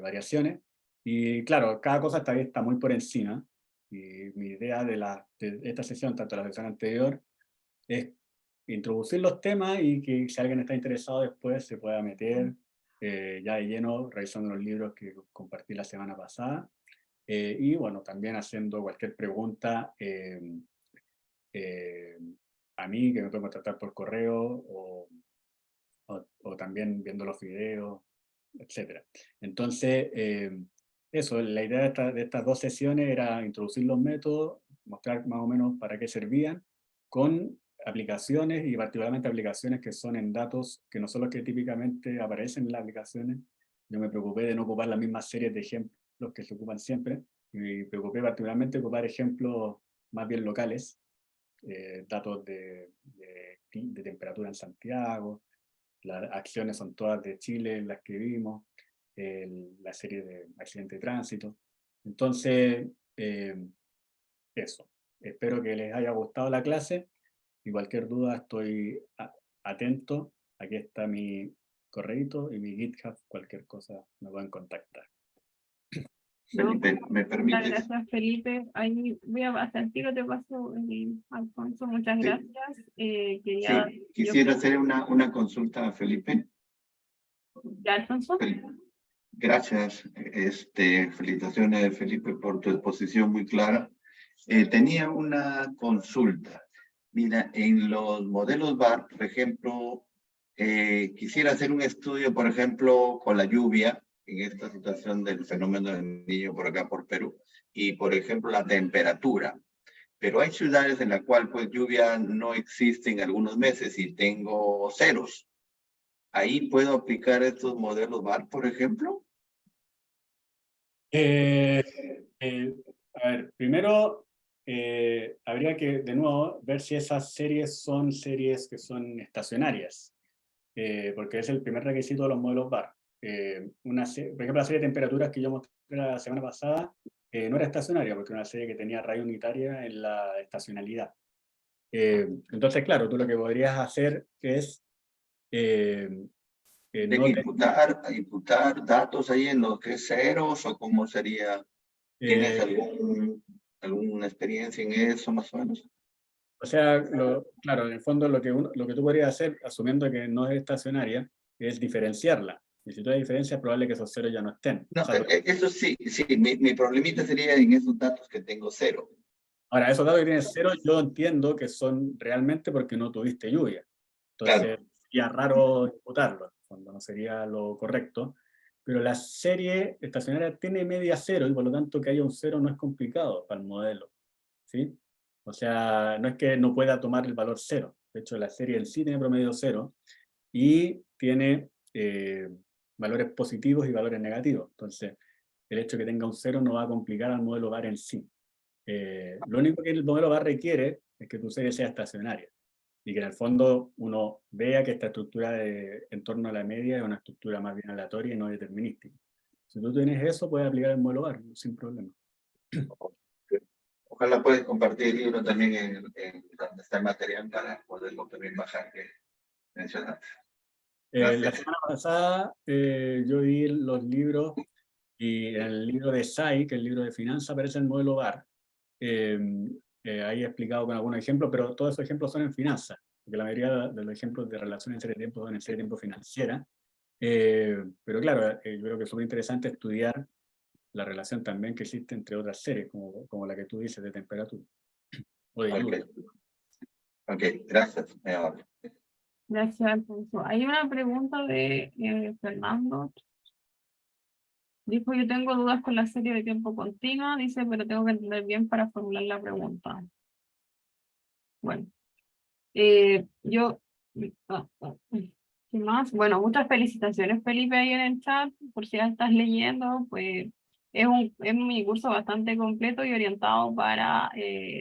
variaciones. Y claro, cada cosa está muy por encima. Y mi idea de esta sesión, tanto la sesión anterior, es introducir los temas y que si alguien está interesado después se pueda meter ya de lleno revisando los libros que compartí la semana pasada. Y bueno, también haciendo cualquier pregunta a mí, que me pueden contactar por correo o también viendo los videos, etc. Entonces, eso, la idea de estas 2 sesiones era introducir los métodos, mostrar más o menos para qué servían, con aplicaciones y particularmente aplicaciones que son en datos que no son los que típicamente aparecen en las aplicaciones. Yo me preocupé de no ocupar las mismas series de ejemplos que se ocupan siempre, y me preocupé particularmente de ocupar ejemplos más bien locales, datos de temperatura en Santiago, las acciones son todas de Chile, las que vimos, la serie de accidente de tránsito. Entonces, eso. Espero que les haya gustado la clase y cualquier duda estoy atento. Aquí está mi correíto y mi GitHub, cualquier cosa me pueden contactar. Felipe, ¿me Muchas permites? gracias, Felipe. Ahí voy a hacer tiro, te paso, Alfonso, muchas Sí. gracias. Quería, Sí, quisiera hacer una consulta a Felipe. ¿Ya, Alfonso? Gracias, felicitaciones, Felipe, por tu exposición muy clara. Tenía una consulta. Mira, en los modelos VAR, por ejemplo, quisiera hacer un estudio, por ejemplo, con la lluvia, en esta situación del fenómeno del Niño por acá, por Perú, y, por ejemplo, la temperatura. Pero hay ciudades en las cuales, pues, lluvia no existe en algunos meses y tengo ceros. ¿Ahí puedo aplicar estos modelos VAR, por ejemplo? A ver, primero habría que de nuevo ver si esas series son series que son estacionarias, porque es el primer requisito de los modelos VAR. Por ejemplo, la serie de temperaturas que yo mostré la semana pasada no era estacionaria, porque era una serie que tenía raya unitaria en la estacionalidad. Entonces, claro, tú lo que podrías hacer es ¿Tengo que imputar datos ahí en los que es ceros o cómo sería? ¿Tienes alguna experiencia en eso más o menos? O sea, claro, en el fondo lo que tú podrías hacer, asumiendo que no es estacionaria, es diferenciarla. Y si tú hay diferencia, es probable que esos ceros ya no estén. No, O sea, eso sí, mi problemita sería en esos datos que tengo cero. ahora, esos datos que tienes cero, yo entiendo que son realmente porque no tuviste lluvia. Entonces, Claro. sería raro imputarlo, en el fondo, no sería lo correcto. Pero la serie estacionaria tiene media cero y por lo tanto que haya un cero no es complicado para el modelo, ¿sí? O sea, no es que no pueda tomar el valor cero. De hecho, la serie en sí tiene promedio cero y tiene valores positivos y valores negativos. Entonces, el hecho de que tenga un cero no va a complicar al modelo VAR en sí. Lo único que el modelo VAR requiere es que tu serie sea estacionaria y que en el fondo uno vea que esta estructura en torno a la media es una estructura más bien aleatoria y no determinística. Si tú tienes eso, puedes aplicar el modelo VAR sin problema. Ojalá puedas compartir el libro también en donde está el material para poderlo también bajar que mencionaste. La semana pasada yo di los libros y en el libro de SAI, que es el libro de finanzas, aparece el modelo VAR. Ahí he explicado con algunos ejemplos, pero todos esos ejemplos son en finanzas, porque la mayoría de los ejemplos de relación en serie de tiempo son en serie de tiempo financiera. Pero claro, yo creo que es súper interesante estudiar la relación también que existe entre otras series, como la que tú dices de temperatura o de lluvia. Ok, gracias. Gracias, Alfonso. Hay una pregunta de Fernando. Dijo, yo tengo dudas con la serie de tiempo continua, dice, pero tengo que entender bien para formular la pregunta. Bueno, ¿qué más? Bueno, muchas felicitaciones, Felipe, ahí en el chat, por si ya estás leyendo, pues es un mini curso bastante completo y orientado para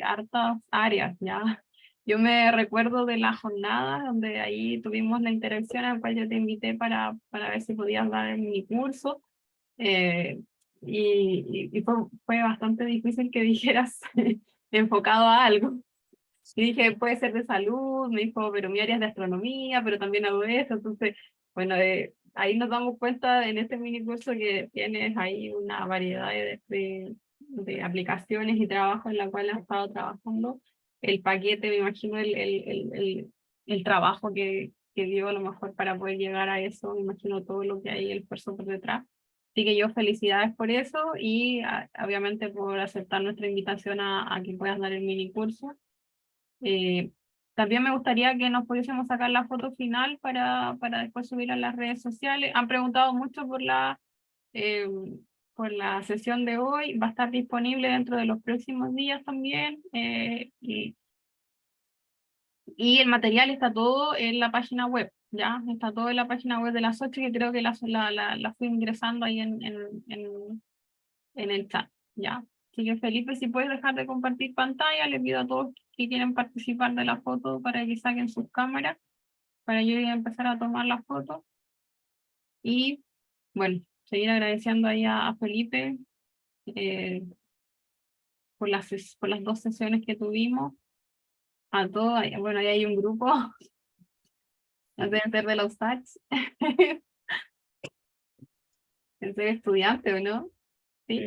hartas áreas, ¿ya? Yo me recuerdo de la jornada donde ahí tuvimos la interacción en la cual yo te invité para ver si podías dar el mini curso. Y fue bastante difícil que dijeras enfocado a algo. Y dije, puede ser de salud, me dijo, pero mi área es de astronomía, pero también hago eso. Entonces, bueno, ahí nos damos cuenta en este mini curso que tienes ahí una variedad de aplicaciones y trabajos en la cual has estado trabajando. El paquete, me imagino, el trabajo que dio a lo mejor para poder llegar a eso, me imagino todo lo que hay, el esfuerzo por detrás. Así que yo felicidades por eso y obviamente por aceptar nuestra invitación a que puedas dar el mini curso. También me gustaría que nos pudiésemos sacar la foto final para después subirla a las redes sociales. Han preguntado mucho por la sesión de hoy. Va a estar disponible dentro de los próximos días también. Y el material está todo en la página web. Ya está todo en la página web de las 8, que creo que la fui ingresando ahí en el chat. ¿Ya? Así que Felipe, si puedes dejar de compartir pantalla, les pido a todos que quieren participar de la foto para que saquen sus cámaras, para yo empezar a tomar la foto. Y bueno, seguir agradeciendo ahí a Felipe por las 2 sesiones que tuvimos. A todos, bueno, ahí hay un grupo. Deben ser de los SATs. En ser estudiante, ¿o no? Sí.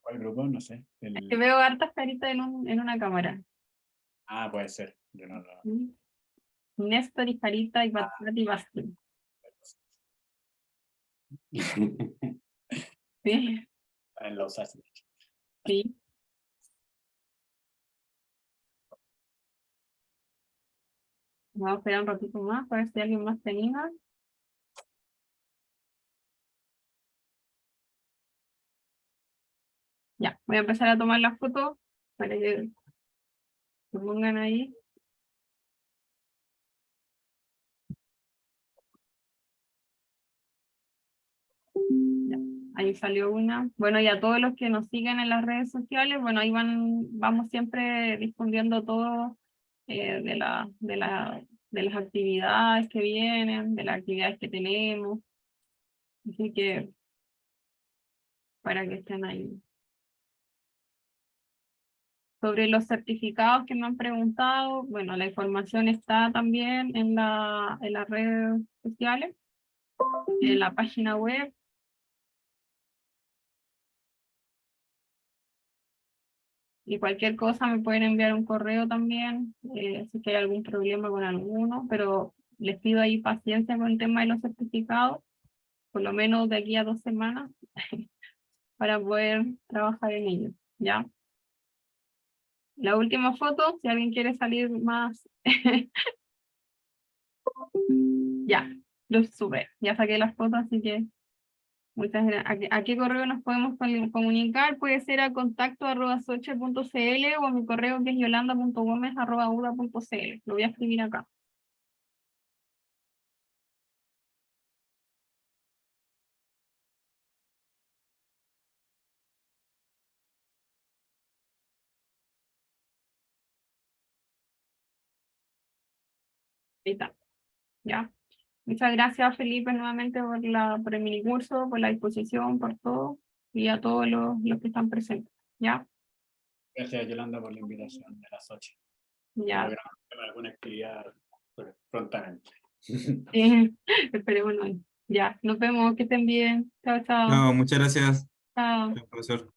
¿Cuál grupo? No sé. Es que veo hartas caritas en una cámara. Ah, puede ser. Yo no lo... ¿Sí? Néstor y Carita y Batsat y Basti. Sí, En los haces. sí. Vamos a esperar un ratito más para ver si alguien más tenía. Ya, voy a empezar a tomar las fotos para que se pongan ahí. Ya, ahí salió una. Bueno, y a todos los que nos siguen en las redes sociales, bueno, ahí vamos siempre difundiendo todo de las actividades que vienen, de las actividades que tenemos. Así que, para que estén ahí. Sobre los certificados que me han preguntado, bueno, la información está también en las redes sociales, en la página web. Y cualquier cosa me pueden enviar un correo también, si hay algún problema con alguno, pero les pido ahí paciencia con el tema de los certificados, por lo menos de aquí a 2 semanas, para poder trabajar en ello, ¿ya? La última foto, si alguien quiere salir más, ya, lo sube, ya saqué las fotos, así que muchas gracias. ¿A qué correo nos podemos comunicar? Puede ser a contacto@soche.cl o a mi correo que es yolanda.gomez@uda.cl. Lo voy a escribir acá. Ahí está. ¿Ya? Muchas gracias, Felipe, nuevamente por el minicurso, por la disposición, por todo, y a todos los que están presentes. ¿Ya? Gracias, Yolanda, por la invitación de las 8. Ya. Espero que nos alguna actividad prontamente. Esperemos no. Ya, nos vemos, que estén bien. Chao, chao. No, muchas gracias, Chao. profesor.